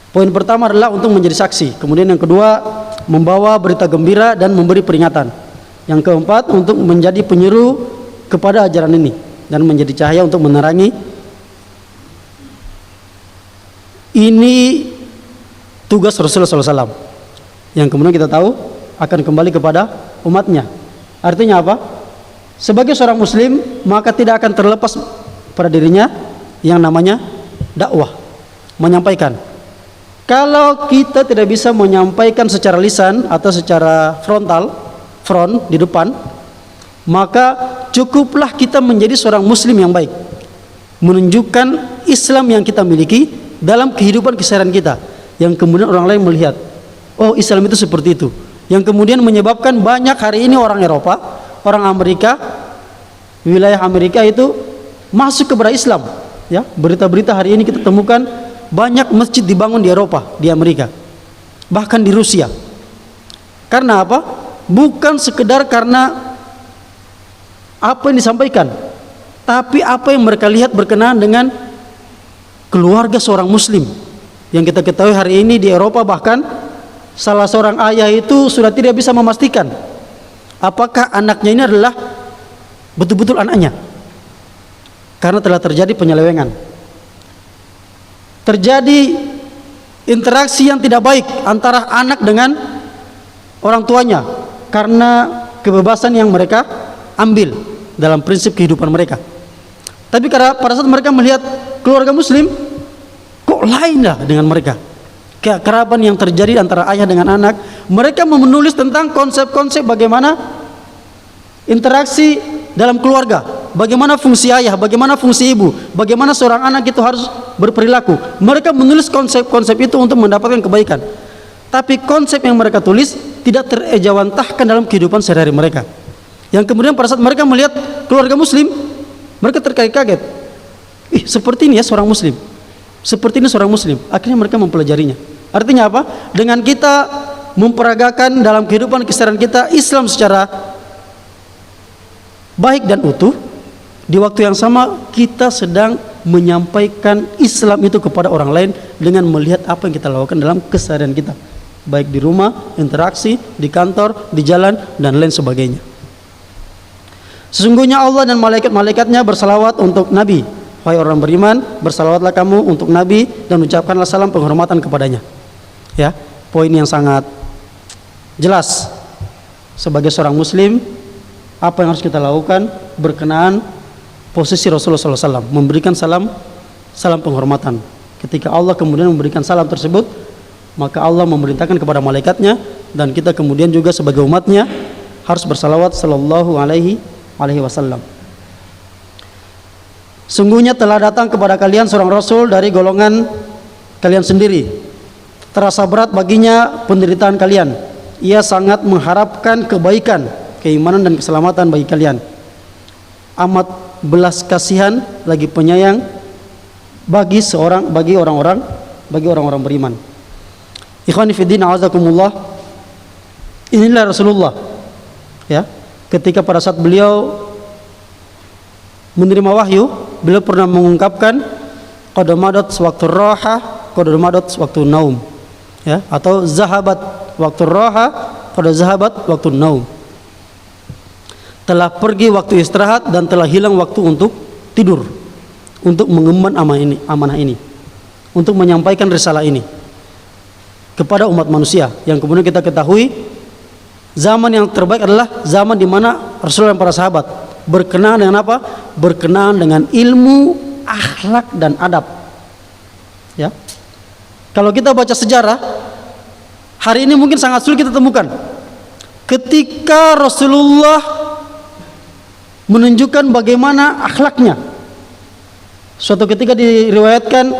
Poin pertama adalah untuk menjadi saksi. Kemudian yang kedua, membawa berita gembira dan memberi peringatan. Yang keempat, untuk menjadi penyeru kepada ajaran ini dan menjadi cahaya untuk menerangi. Ini tugas Rasulullah SAW yang kemudian kita tahu akan kembali kepada umatnya. Artinya apa? Sebagai seorang muslim, maka tidak akan terlepas pada dirinya yang namanya dakwah, menyampaikan. Kalau kita tidak bisa menyampaikan secara lisan atau secara front di depan, maka cukuplah kita menjadi seorang muslim yang baik, menunjukkan Islam yang kita miliki dalam kehidupan keseharian kita, yang kemudian orang lain melihat, oh Islam itu seperti itu, yang kemudian menyebabkan banyak hari ini orang Eropa, orang Amerika, wilayah Amerika itu masuk kepada Islam. Ya, berita-berita hari ini kita temukan banyak masjid dibangun di Eropa, di Amerika, bahkan di Rusia. Karena apa? Bukan sekedar karena apa yang disampaikan, tapi apa yang mereka lihat berkenaan dengan keluarga seorang muslim. Yang kita ketahui hari ini di Eropa, bahkan salah seorang ayah itu sudah tidak bisa memastikan apakah anaknya ini adalah betul-betul anaknya, karena telah terjadi penyelewengan, terjadi interaksi yang tidak baik antara anak dengan orang tuanya karena kebebasan yang mereka ambil dalam prinsip kehidupan mereka. Tapi karena pada saat mereka melihat keluarga muslim, kok lain lah dengan mereka, keakraban yang terjadi antara ayah dengan anak. Mereka menulis tentang konsep-konsep bagaimana interaksi dalam keluarga, bagaimana fungsi ayah, bagaimana fungsi ibu, bagaimana seorang anak itu harus berperilaku. Mereka menulis konsep-konsep itu untuk mendapatkan kebaikan. Tapi konsep yang mereka tulis tidak terejawantahkan dalam kehidupan sehari-hari mereka. Yang kemudian pada saat mereka melihat keluarga muslim, mereka terkaget-kaget. Seperti ini ya seorang muslim, seperti ini seorang muslim. Akhirnya mereka mempelajarinya. Artinya apa? Dengan kita memperagakan dalam kehidupan keseharian kita Islam secara baik dan utuh, di waktu yang sama kita sedang menyampaikan Islam itu kepada orang lain dengan melihat apa yang kita lakukan dalam keseharian kita, baik di rumah, interaksi, di kantor, di jalan, dan lain sebagainya. Sesungguhnya Allah dan malaikat-malaikatnya bersalawat untuk Nabi. Wahai orang beriman, bersalawatlah kamu untuk Nabi dan ucapkanlah salam penghormatan kepadanya. Ya, poin yang sangat jelas sebagai seorang muslim, apa yang harus kita lakukan berkenaan posisi Rasulullah SAW, memberikan salam penghormatan. Ketika Allah kemudian memberikan salam tersebut, maka Allah memerintahkan kepada malaikatnya, dan kita kemudian juga sebagai umatnya harus bersalawat sallallahu alaihi wasallam. Sungguhnya telah datang kepada kalian seorang Rasul dari golongan kalian sendiri. Terasa berat baginya penderitaan kalian. Ia sangat mengharapkan kebaikan, keimanan dan keselamatan bagi kalian. Amat belas kasihan lagi penyayang bagi orang-orang beriman. Ikhwani fiddin, a'azakumullah. Inilah Rasulullah. Ya, ketika pada saat beliau menerima wahyu, beliau pernah mengungkapkan qad madat waktu raha, qad madat waktu naum. Ya, atau zahabat waktu raha, qad zahabat waktu naum. Telah pergi waktu istirahat dan telah hilang waktu untuk tidur, untuk mengemban amanah ini. untuk menyampaikan risalah ini kepada umat manusia. Yang kemudian kita ketahui zaman yang terbaik adalah zaman di mana Rasulullah dan para sahabat berkenaan dengan apa? Berkenaan dengan ilmu, akhlak dan adab. Ya. Kalau kita baca sejarah, hari ini mungkin sangat sulit kita temukan ketika Rasulullah menunjukkan bagaimana akhlaknya. Suatu ketika diriwayatkan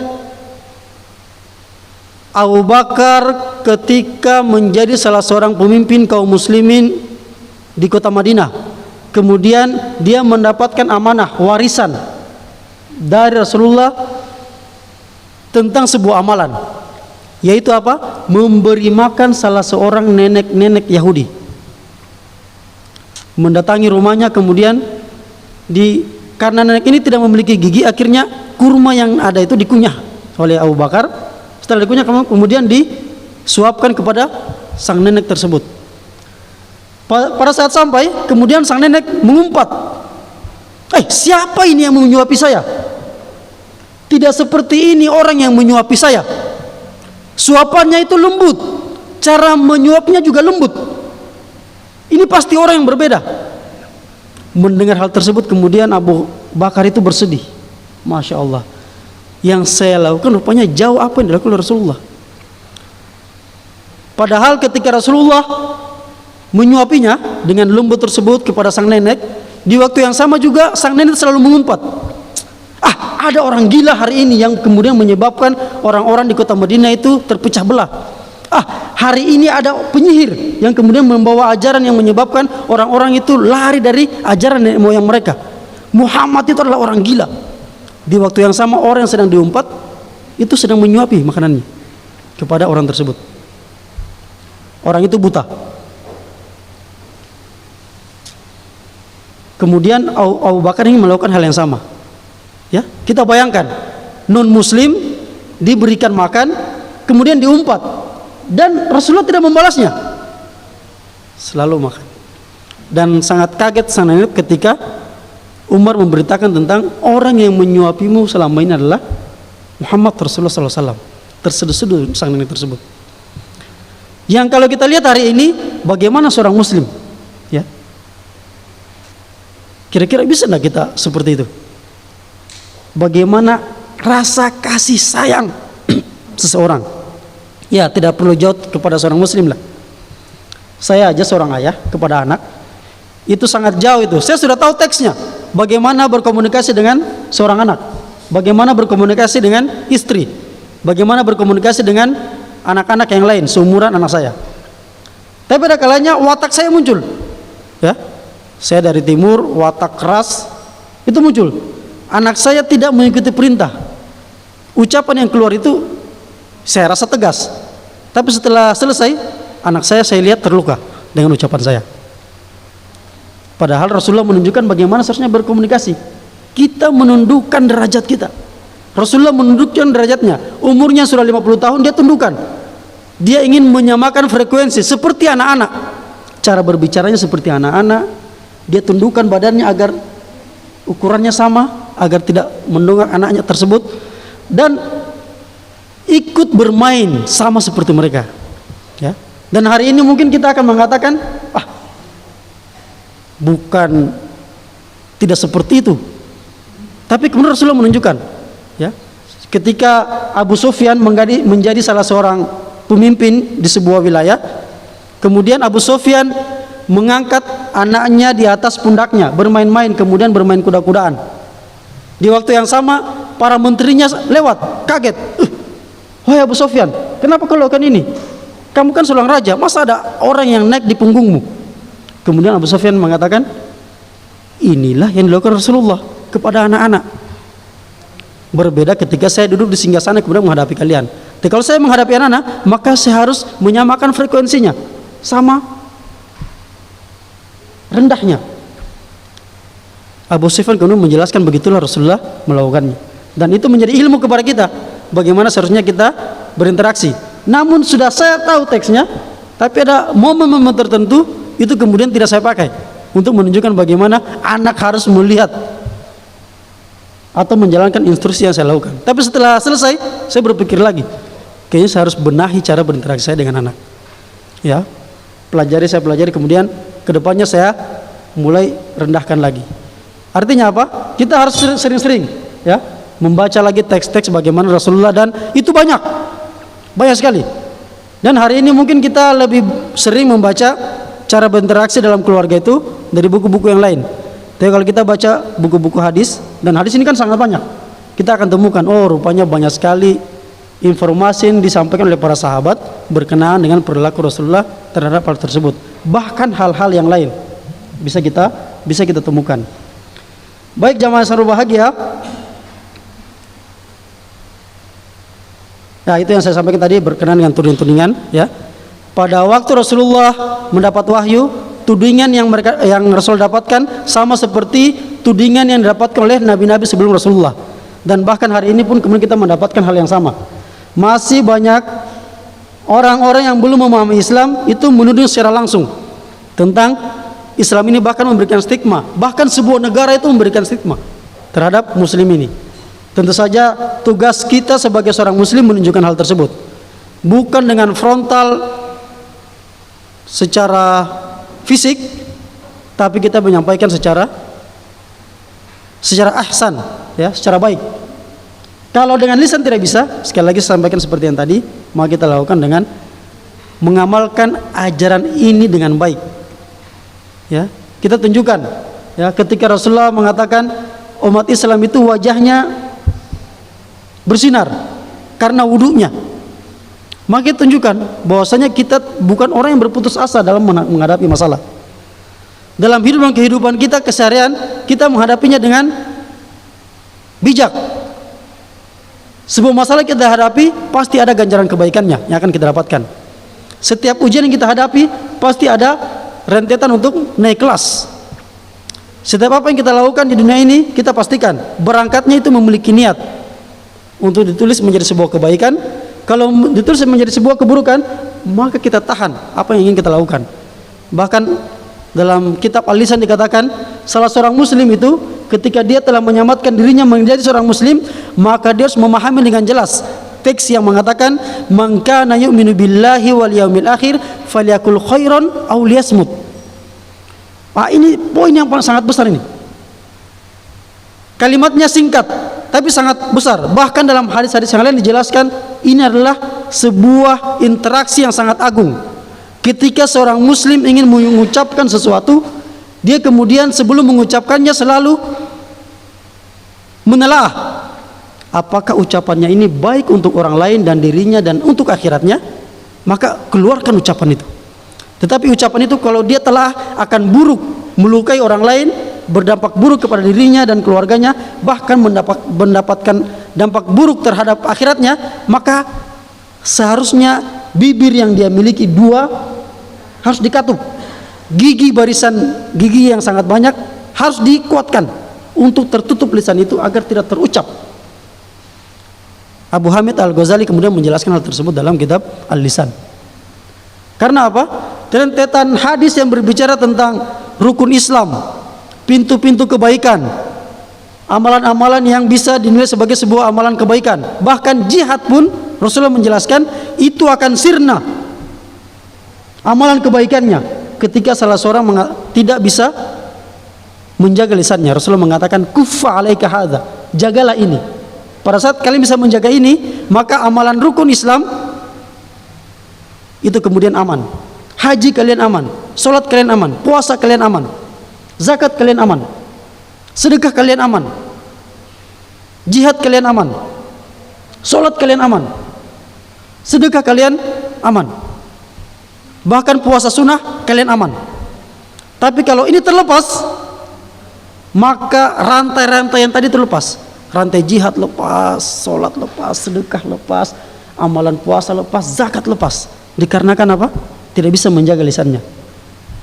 Abu Bakar ketika menjadi salah seorang pemimpin kaum muslimin di kota Madinah, kemudian dia mendapatkan amanah warisan dari Rasulullah tentang sebuah amalan, yaitu apa? Memberi makan salah seorang nenek Yahudi. Mendatangi rumahnya, kemudian karena nenek ini tidak memiliki gigi, akhirnya kurma yang ada itu dikunyah oleh Abu Bakar. Setelah dikunyah kemudian disuapkan kepada sang nenek tersebut. Pada saat sampai, kemudian sang nenek mengumpat, siapa ini yang menyuapi saya? Tidak seperti ini orang yang menyuapi saya. Suapannya itu lembut, cara menyuapnya juga lembut. Ini pasti orang yang berbeda. Mendengar hal tersebut, kemudian Abu Bakar itu bersedih. Masya Allah, yang saya lakukan rupanya jauh apa yang dilakukan Rasulullah. Padahal ketika Rasulullah menyuapinya dengan lembut tersebut kepada sang nenek, di waktu yang sama juga sang nenek selalu mengumpat, ada orang gila hari ini yang kemudian menyebabkan orang-orang di kota Madinah itu terpecah belah. Hari ini ada penyihir yang kemudian membawa ajaran yang menyebabkan orang-orang itu lari dari ajaran nenek moyang mereka. Muhammad itu adalah orang gila. Di waktu yang sama orang yang sedang diumpat itu sedang menyuapi makanannya kepada orang tersebut. Orang itu buta. Kemudian Abu Bakar ingin melakukan hal yang sama. Ya, kita bayangkan non muslim diberikan makan kemudian diumpat dan Rasulullah tidak membalasnya, selalu makan. Dan sangat kaget sang nenek ketika Umar memberitakan tentang orang yang menyuapimu selama ini adalah Muhammad Rasulullah SAW. Terseduh-seduh sang nenek tersebut. Yang kalau kita lihat hari ini, bagaimana seorang muslim, ya, kira-kira bisa tidak kita seperti itu? Bagaimana rasa kasih sayang seseorang? Ya, tidak perlu jauh kepada seorang muslim lah. Saya aja seorang ayah kepada anak, itu sangat jauh itu. Saya sudah tahu teksnya. Bagaimana berkomunikasi dengan seorang anak, bagaimana berkomunikasi dengan istri, bagaimana berkomunikasi dengan anak-anak yang lain seumuran anak saya. Tapi pada kalanya watak saya muncul, ya, saya dari timur, watak keras itu muncul. Anak saya tidak mengikuti perintah. Ucapan yang keluar itu saya rasa tegas, tapi setelah selesai anak saya lihat terluka dengan ucapan saya. Padahal Rasulullah menunjukkan bagaimana seharusnya berkomunikasi. Kita menundukkan derajat kita. Rasulullah menundukkan derajatnya. Umurnya sudah 50 tahun, dia tundukkan. Dia ingin menyamakan frekuensi seperti anak-anak. Cara berbicaranya seperti anak-anak. Dia tundukkan badannya agar ukurannya sama, agar tidak mendongak anaknya tersebut, dan ikut bermain sama seperti mereka, ya. Dan hari ini mungkin kita akan mengatakan, bukan tidak seperti itu. Tapi kemudian Rasulullah menunjukkan, ya, ketika Abu Sufyan menjadi salah seorang pemimpin di sebuah wilayah, kemudian Abu Sufyan mengangkat anaknya di atas pundaknya, bermain-main, kemudian bermain kuda-kudaan. Di waktu yang sama para menterinya lewat, kaget. Wahai Abu Sufyan, kenapa kau lakukan ini? Kamu kan seorang raja, masa ada orang yang naik di punggungmu? Kemudian Abu Sufyan mengatakan, inilah yang dilakukan Rasulullah kepada anak-anak. Berbeda ketika saya duduk di singgasana kemudian menghadapi kalian. Tapi kalau saya menghadapi anak-anak, maka saya harus menyamakan frekuensinya, sama rendahnya. Abu Sufyan kemudian menjelaskan begitulah Rasulullah melakukannya. Dan itu menjadi ilmu kepada kita, bagaimana seharusnya kita berinteraksi. Namun sudah saya tahu teksnya, tapi ada momen-momen tertentu itu kemudian tidak saya pakai untuk menunjukkan bagaimana anak harus melihat atau menjalankan instruksi yang saya lakukan. Tapi setelah selesai, saya berpikir lagi, kayaknya saya harus benahi cara berinteraksi saya dengan anak. Ya, saya pelajari, kemudian kedepannya saya mulai rendahkan lagi. Artinya apa? Kita harus sering-sering ya membaca lagi teks-teks bagaimana Rasulullah, dan itu banyak sekali. Dan hari ini mungkin kita lebih sering membaca cara berinteraksi dalam keluarga itu dari buku-buku yang lain. Tapi kalau kita baca buku-buku hadis, dan hadis ini kan sangat banyak, kita akan temukan, oh rupanya banyak sekali informasi yang disampaikan oleh para sahabat berkenaan dengan perilaku Rasulullah terhadap hal tersebut. Bahkan hal-hal yang lain bisa kita temukan. Baik jamaah yang berbahagia, nah itu yang saya sampaikan tadi berkenaan dengan tudingan ya. Pada waktu Rasulullah mendapat wahyu, tudingan yang Rasul dapatkan sama seperti tudingan yang didapatkan oleh nabi-nabi sebelum Rasulullah. Dan bahkan hari ini pun kemudian kita mendapatkan hal yang sama. Masih banyak orang-orang yang belum memahami Islam itu menuduh secara langsung tentang Islam ini, bahkan memberikan stigma. Bahkan sebuah negara itu memberikan stigma terhadap muslim ini. Tentu saja tugas kita sebagai seorang muslim menunjukkan hal tersebut, bukan dengan frontal secara fisik, tapi kita menyampaikan secara ahsan ya, secara baik. Kalau dengan lisan tidak bisa, sekali lagi saya sampaikan seperti yang tadi, maka kita lakukan dengan mengamalkan ajaran ini dengan baik. Ya, kita tunjukkan ya, ketika Rasulullah mengatakan umat Islam itu wajahnya bersinar karena wudunya, maka kita tunjukkan bahwasanya kita bukan orang yang berputus asa dalam menghadapi masalah. Dalam hidup dan kehidupan kita keseharian, kita menghadapinya dengan bijak. Sebuah masalah kita hadapi, pasti ada ganjaran kebaikannya yang akan kita dapatkan. Setiap ujian yang kita hadapi, pasti ada rentetan untuk naik kelas. Setiap apa yang kita lakukan di dunia ini, kita pastikan berangkatnya itu memiliki niat untuk ditulis menjadi sebuah kebaikan. Kalau ditulis menjadi sebuah keburukan, maka kita tahan apa yang ingin kita lakukan. Bahkan dalam kitab Al-Lisan dikatakan, salah seorang muslim itu ketika dia telah menyamatkan dirinya menjadi seorang muslim, maka dia harus memahami dengan jelas teks yang mengatakan man kana yu'minu billahi wal yaumil akhir falyakul khairan aw liyasmut. Ini poin yang sangat besar ini. Kalimatnya singkat tapi sangat besar. Bahkan dalam hadis-hadis yang lain dijelaskan ini adalah sebuah interaksi yang sangat agung. Ketika seorang muslim ingin mengucapkan sesuatu, dia kemudian sebelum mengucapkannya selalu menelaah apakah ucapannya ini baik untuk orang lain dan dirinya dan untuk akhiratnya, maka keluarkan ucapan itu. Tetapi ucapan itu kalau dia telah akan buruk, melukai orang lain, berdampak buruk kepada dirinya dan keluarganya, bahkan mendapatkan dampak buruk terhadap akhiratnya, maka seharusnya bibir yang dia miliki dua harus dikatup. Barisan gigi yang sangat banyak harus dikuatkan untuk tertutup lisan itu agar tidak terucap. Abu Hamid Al-Ghazali kemudian menjelaskan hal tersebut dalam kitab Al-Lisan. Karena apa? Rentetan hadis yang berbicara tentang rukun Islam, pintu-pintu kebaikan, amalan-amalan yang bisa dinilai sebagai sebuah amalan kebaikan, bahkan jihad pun Rasulullah menjelaskan itu akan sirna amalan kebaikannya ketika salah seorang tidak bisa menjaga lisannya. Rasulullah mengatakan kuffa alaika hadza, jagalah ini. Pada saat kalian bisa menjaga ini, maka amalan rukun Islam itu kemudian aman. Haji kalian aman, sholat kalian aman, puasa kalian aman, zakat kalian aman, sedekah kalian aman, jihad kalian aman, sholat kalian aman, sedekah kalian aman, bahkan puasa sunnah kalian aman. Tapi kalau ini terlepas, maka rantai-rantai yang tadi terlepas. Rantai jihad lepas, sholat lepas, sedekah lepas, amalan puasa lepas, zakat lepas. Dikarenakan apa? Tidak bisa menjaga lisannya.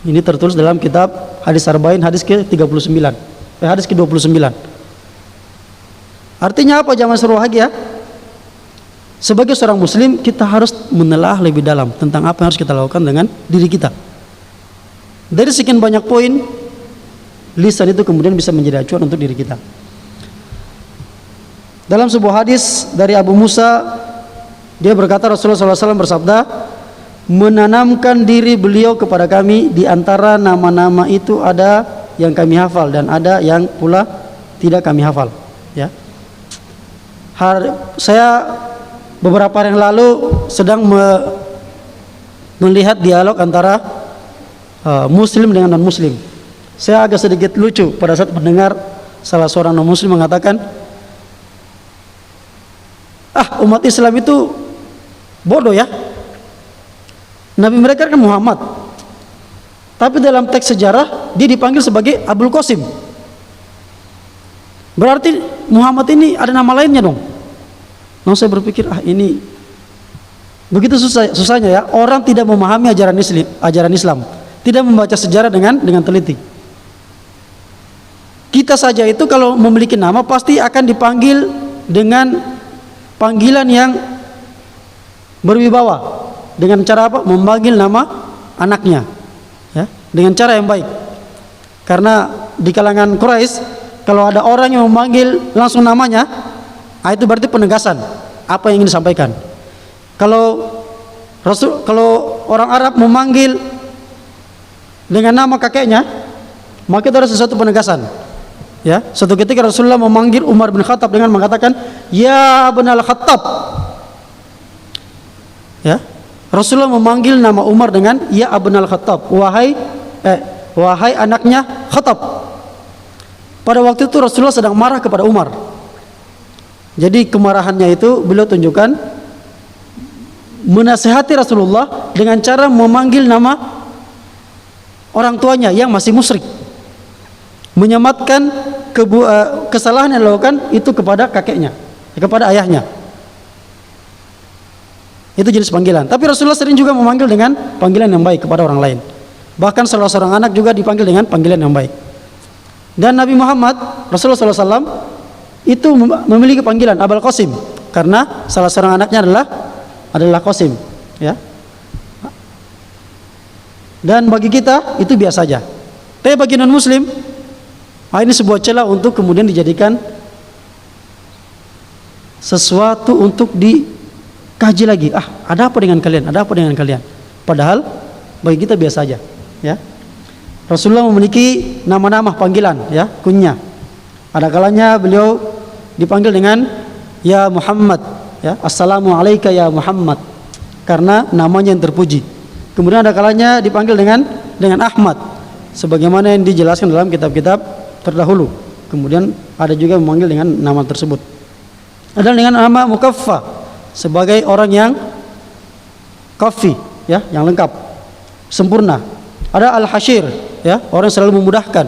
Ini tertulis dalam kitab Hadis Arba'in, hadis ke-39, hadis ke-29. Artinya apa jamaah berbahagia? Sebagai seorang muslim, kita harus menelaah lebih dalam tentang apa yang harus kita lakukan dengan diri kita. Dari sekian banyak poin, lisan itu kemudian bisa menjadi acuan untuk diri kita. Dalam sebuah hadis dari Abu Musa, dia berkata Rasulullah SAW bersabda, menanamkan diri beliau kepada kami, di antara nama-nama itu ada yang kami hafal dan ada yang pula tidak kami hafal. Ya, saya beberapa hari yang lalu sedang melihat dialog antara Muslim dengan non-Muslim. Saya agak sedikit lucu pada saat mendengar salah seorang non-Muslim mengatakan, umat Islam itu bodoh ya. Nabi mereka kan Muhammad, tapi dalam teks sejarah dia dipanggil sebagai Abul Qasim. Berarti Muhammad ini ada nama lainnya dong. Nah, saya berpikir ini begitu susahnya ya, orang tidak memahami ajaran Islam, tidak membaca sejarah dengan teliti. Kita saja itu kalau memiliki nama pasti akan dipanggil dengan panggilan yang berwibawa. Dengan cara apa? Memanggil nama anaknya, ya, dengan cara yang baik. Karena di kalangan Quraisy, kalau ada orang yang memanggil langsung namanya, itu berarti penegasan apa yang ingin disampaikan. Kalau orang Arab memanggil dengan nama kakeknya, maka itu ada sesuatu penegasan. Ya, suatu ketika Rasulullah memanggil Umar bin Khattab dengan mengatakan, "Ya Ibnal Khattab." Ya, Rasulullah memanggil nama Umar dengan ya Ibnal Khattab, wahai anaknya Khattab. Pada waktu itu Rasulullah sedang marah kepada Umar. Jadi kemarahannya itu beliau tunjukkan menasihati Rasulullah dengan cara memanggil nama orang tuanya yang masih musyrik, menyematkan kesalahan yang dilakukan itu kepada kakeknya, kepada ayahnya. Itu jenis panggilan. Tapi Rasulullah sering juga memanggil dengan panggilan yang baik kepada orang lain. Bahkan salah seorang anak juga dipanggil dengan panggilan yang baik. Dan Nabi Muhammad Rasulullah SAW itu memiliki panggilan Abul Qasim karena salah seorang anaknya adalah Qasim. Ya. Dan bagi kita itu biasa saja. Tapi bagi non Muslim, ini sebuah celah untuk kemudian dijadikan sesuatu untuk dikaji lagi. Ada apa dengan kalian? Ada apa dengan kalian? Padahal bagi kita biasa saja, ya. Rasulullah memiliki nama-nama panggilan, ya, kunya. Ada kalanya beliau dipanggil dengan ya Muhammad, ya, assalamu alayka ya Muhammad, karena namanya yang terpuji. Kemudian ada kalanya dipanggil dengan Ahmad, sebagaimana yang dijelaskan dalam kitab-kitab terdahulu. Kemudian ada juga memanggil dengan nama tersebut. Ada dengan nama Mukaffa, sebagai orang yang kafi, ya, yang lengkap, sempurna. Ada Al-Hashir, ya, orang yang selalu memudahkan.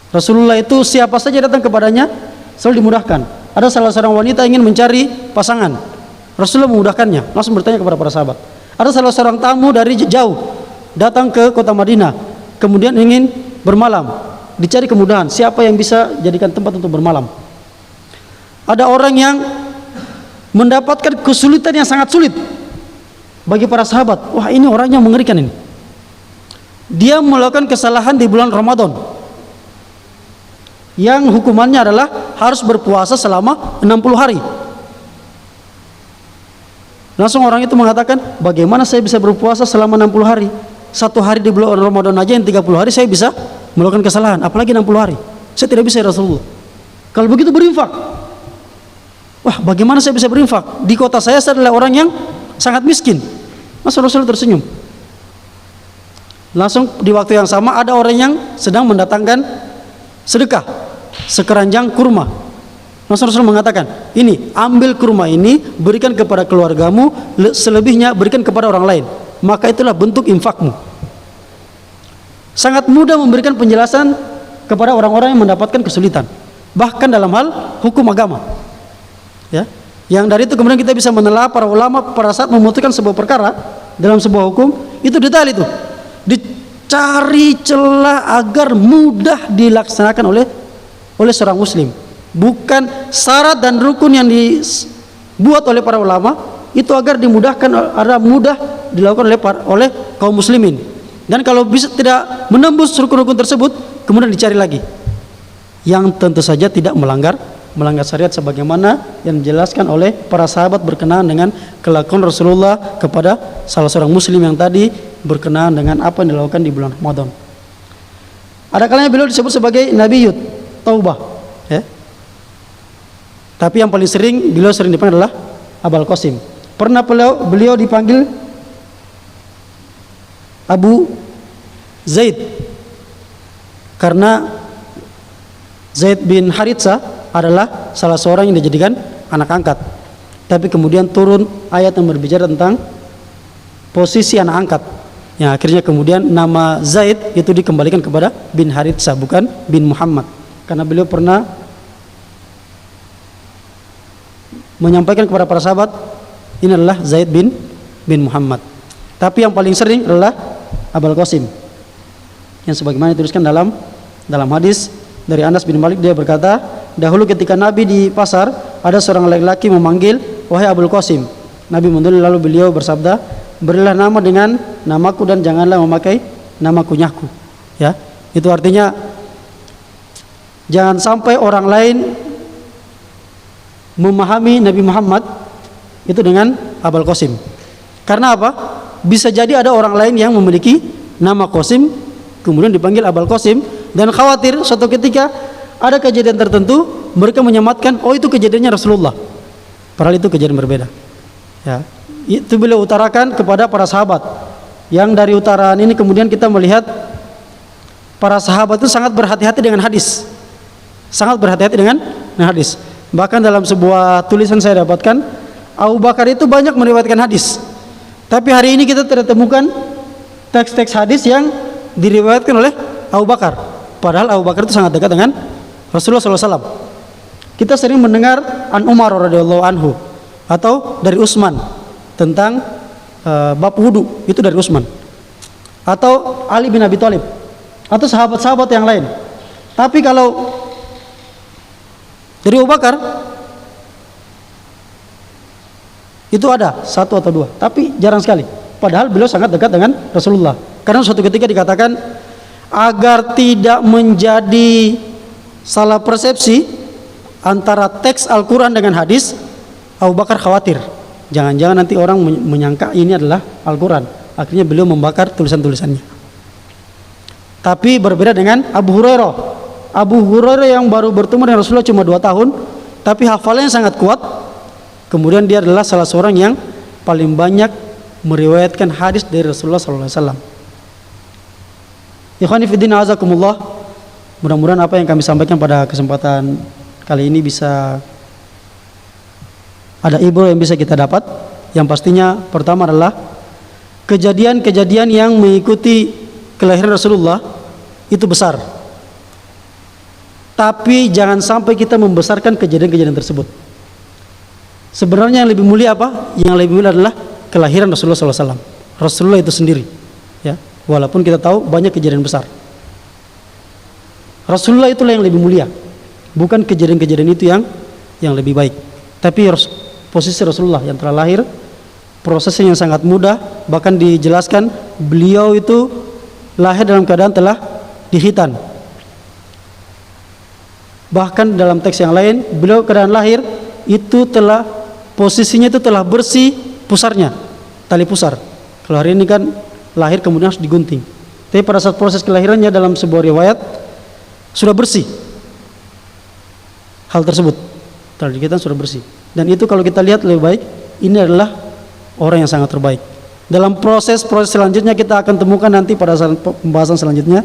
Rasulullah itu siapa saja datang kepadanya selalu dimudahkan. Ada salah seorang wanita ingin mencari pasangan, Rasulullah memudahkannya, langsung bertanya kepada para sahabat. Ada salah seorang tamu dari jauh datang ke kota Madinah, kemudian ingin bermalam, dicari kemudahan, siapa yang bisa jadikan tempat untuk bermalam. Ada orang yang mendapatkan kesulitan yang sangat sulit bagi para sahabat. Wah, ini orangnya mengerikan ini. Dia melakukan kesalahan di bulan Ramadan yang hukumannya adalah harus berpuasa selama 60 hari. Langsung orang itu mengatakan, bagaimana saya bisa berpuasa selama 60 hari? Satu hari di bulan Ramadan aja yang 30 hari saya bisa melakukan kesalahan, apalagi 60 hari. Saya tidak bisa, ya Rasulullah. Kalau begitu berinfak. Wah, bagaimana saya bisa berinfak? Di kota saya adalah orang yang sangat miskin. Masa Rasulullah tersenyum? Langsung di waktu yang sama ada orang yang sedang mendatangkan sedekah sekeranjang kurma. Langsung Rasul mengatakan, ini ambil kurma ini, berikan kepada keluargamu, selebihnya berikan kepada orang lain. Maka itulah bentuk infakmu. Sangat mudah memberikan penjelasan kepada orang-orang yang mendapatkan kesulitan, bahkan dalam hal hukum agama, ya. Yang dari itu kemudian kita bisa menelaah para ulama pada saat memutuskan sebuah perkara dalam sebuah hukum, itu detail itu dicari celah agar mudah dilaksanakan oleh seorang muslim. Bukan syarat dan rukun yang dibuat oleh para ulama itu agar dimudahkan, ada mudah dilakukan oleh kaum muslimin. Dan kalau bisa tidak menembus rukun-rukun tersebut, kemudian dicari lagi yang tentu saja tidak melanggar melanggar syariat sebagaimana yang dijelaskan oleh para sahabat berkenaan dengan kelakuan Rasulullah kepada salah seorang muslim yang tadi berkenaan dengan apa yang dilakukan di bulan Ramadan. Ada kalanya beliau disebut sebagai Nabiyut Taubah, ya. Tapi yang paling sering beliau sering dipanggil adalah Abul Qasim. Pernah beliau dipanggil Abu Zaid karena Zaid bin Haritsah adalah salah seorang yang dijadikan anak angkat. Tapi kemudian turun ayat yang berbicara tentang posisi anak angkat. Ya, akhirnya kemudian nama Zaid itu dikembalikan kepada bin Haritsah, bukan bin Muhammad. Karena beliau pernah menyampaikan kepada para sahabat, ini adalah Zaid bin Muhammad. Tapi yang paling sering adalah Abul Qasim. Yang sebagaimana dituliskan dalam hadis dari Anas bin Malik, dia berkata, dahulu ketika Nabi di pasar, ada seorang laki-laki memanggil, wahai Abul Qasim. Nabi mundur lalu beliau bersabda, berilah nama dengan namaku dan janganlah memakai nama kunyahku. Ya, itu artinya jangan sampai orang lain memahami Nabi Muhammad itu dengan Abul Qasim. Karena apa? Bisa jadi ada orang lain yang memiliki nama Qasim kemudian dipanggil Abul Qasim, dan khawatir suatu ketika ada kejadian tertentu mereka menyematkan, oh itu kejadiannya Rasulullah, padahal itu kejadian berbeda. Ya, itu beliau utarakan kepada para sahabat. Yang dari utaraan ini kemudian kita melihat para sahabat itu sangat berhati-hati dengan hadis, sangat berhati-hati dengan hadis. Bahkan dalam sebuah tulisan saya dapatkan, Abu Bakar itu banyak meriwayatkan hadis, tapi hari ini kita tidak temukan teks-teks hadis yang diriwayatkan oleh Abu Bakar. Padahal Abu Bakar itu sangat dekat dengan Rasulullah SAW. Kita sering mendengar an Umar radhiyallahu anhu atau dari Utsman tentang bab wudu, itu dari Utsman, atau Ali bin Abi Thalib atau sahabat-sahabat yang lain. Tapi kalau dari Abu Bakar itu ada satu atau dua, tapi jarang sekali. Padahal beliau sangat dekat dengan Rasulullah. Karena suatu ketika dikatakan agar tidak menjadi salah persepsi antara teks Al-Quran dengan hadis, Abu Bakar khawatir jangan-jangan nanti orang menyangka ini adalah Al-Quran. Akhirnya beliau membakar tulisan-tulisannya. Tapi berbeda dengan Abu Hurairah. Abu Hurairah yang baru bertemu dengan Rasulullah cuma 2 tahun, tapi hafalannya sangat kuat. Kemudian dia adalah salah seorang yang paling banyak meriwayatkan hadis dari Rasulullah SAW. Ikhwani fiddin azakumullah, mudah-mudahan apa yang kami sampaikan pada kesempatan kali ini bisa ada ibrah yang bisa kita dapat. Yang pastinya pertama adalah kejadian-kejadian yang mengikuti kelahiran Rasulullah itu besar, tapi jangan sampai kita membesarkan kejadian-kejadian tersebut. Sebenarnya yang lebih mulia apa? Yang lebih mulia adalah kelahiran Rasulullah SAW. Rasulullah itu sendiri, ya. Walaupun kita tahu banyak kejadian besar, Rasulullah itulah yang lebih mulia, bukan kejadian-kejadian itu yang lebih baik. Tapi posisi Rasulullah yang telah lahir, prosesnya yang sangat mudah. Bahkan dijelaskan beliau itu lahir dalam keadaan telah dihitan. Bahkan dalam teks yang lain, beliau keadaan lahir itu telah posisinya itu telah bersih pusarnya, tali pusar. Kalau hari ini kan lahir kemudian harus digunting. Tapi pada saat proses kelahirannya dalam sebuah riwayat sudah bersih. Hal tersebut tali kita sudah bersih. Dan itu kalau kita lihat lebih baik, ini adalah orang yang sangat terbaik. Dalam proses selanjutnya kita akan temukan nanti pada saat pembahasan selanjutnya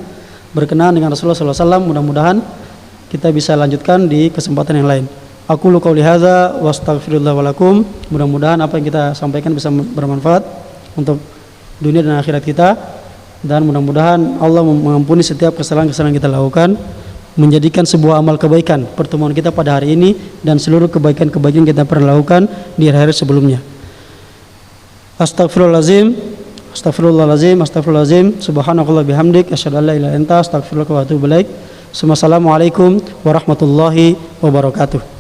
berkenaan dengan Rasulullah SAW. Mudah-mudahan kita bisa lanjutkan di kesempatan yang lain. Aku lu qauli hadza wa astaghfirullah wa lakum. Mudah-mudahan apa yang kita sampaikan bisa bermanfaat untuk dunia dan akhirat kita, dan mudah-mudahan Allah mengampuni setiap kesalahan-kesalahan yang kita lakukan, menjadikan sebuah amal kebaikan pertemuan kita pada hari ini dan seluruh kebaikan-kebaikan kita pernah lakukan di hari-hari sebelumnya. Astaghfirullahalazim, astaghfirullahalazim, astaghfirullahalazim. Subhanakallah bihamdik, asyhadu an la ilaha illa anta, astaghfiruka wa atubu ilaik. Assalamualaikum warahmatullahi wabarakatuh.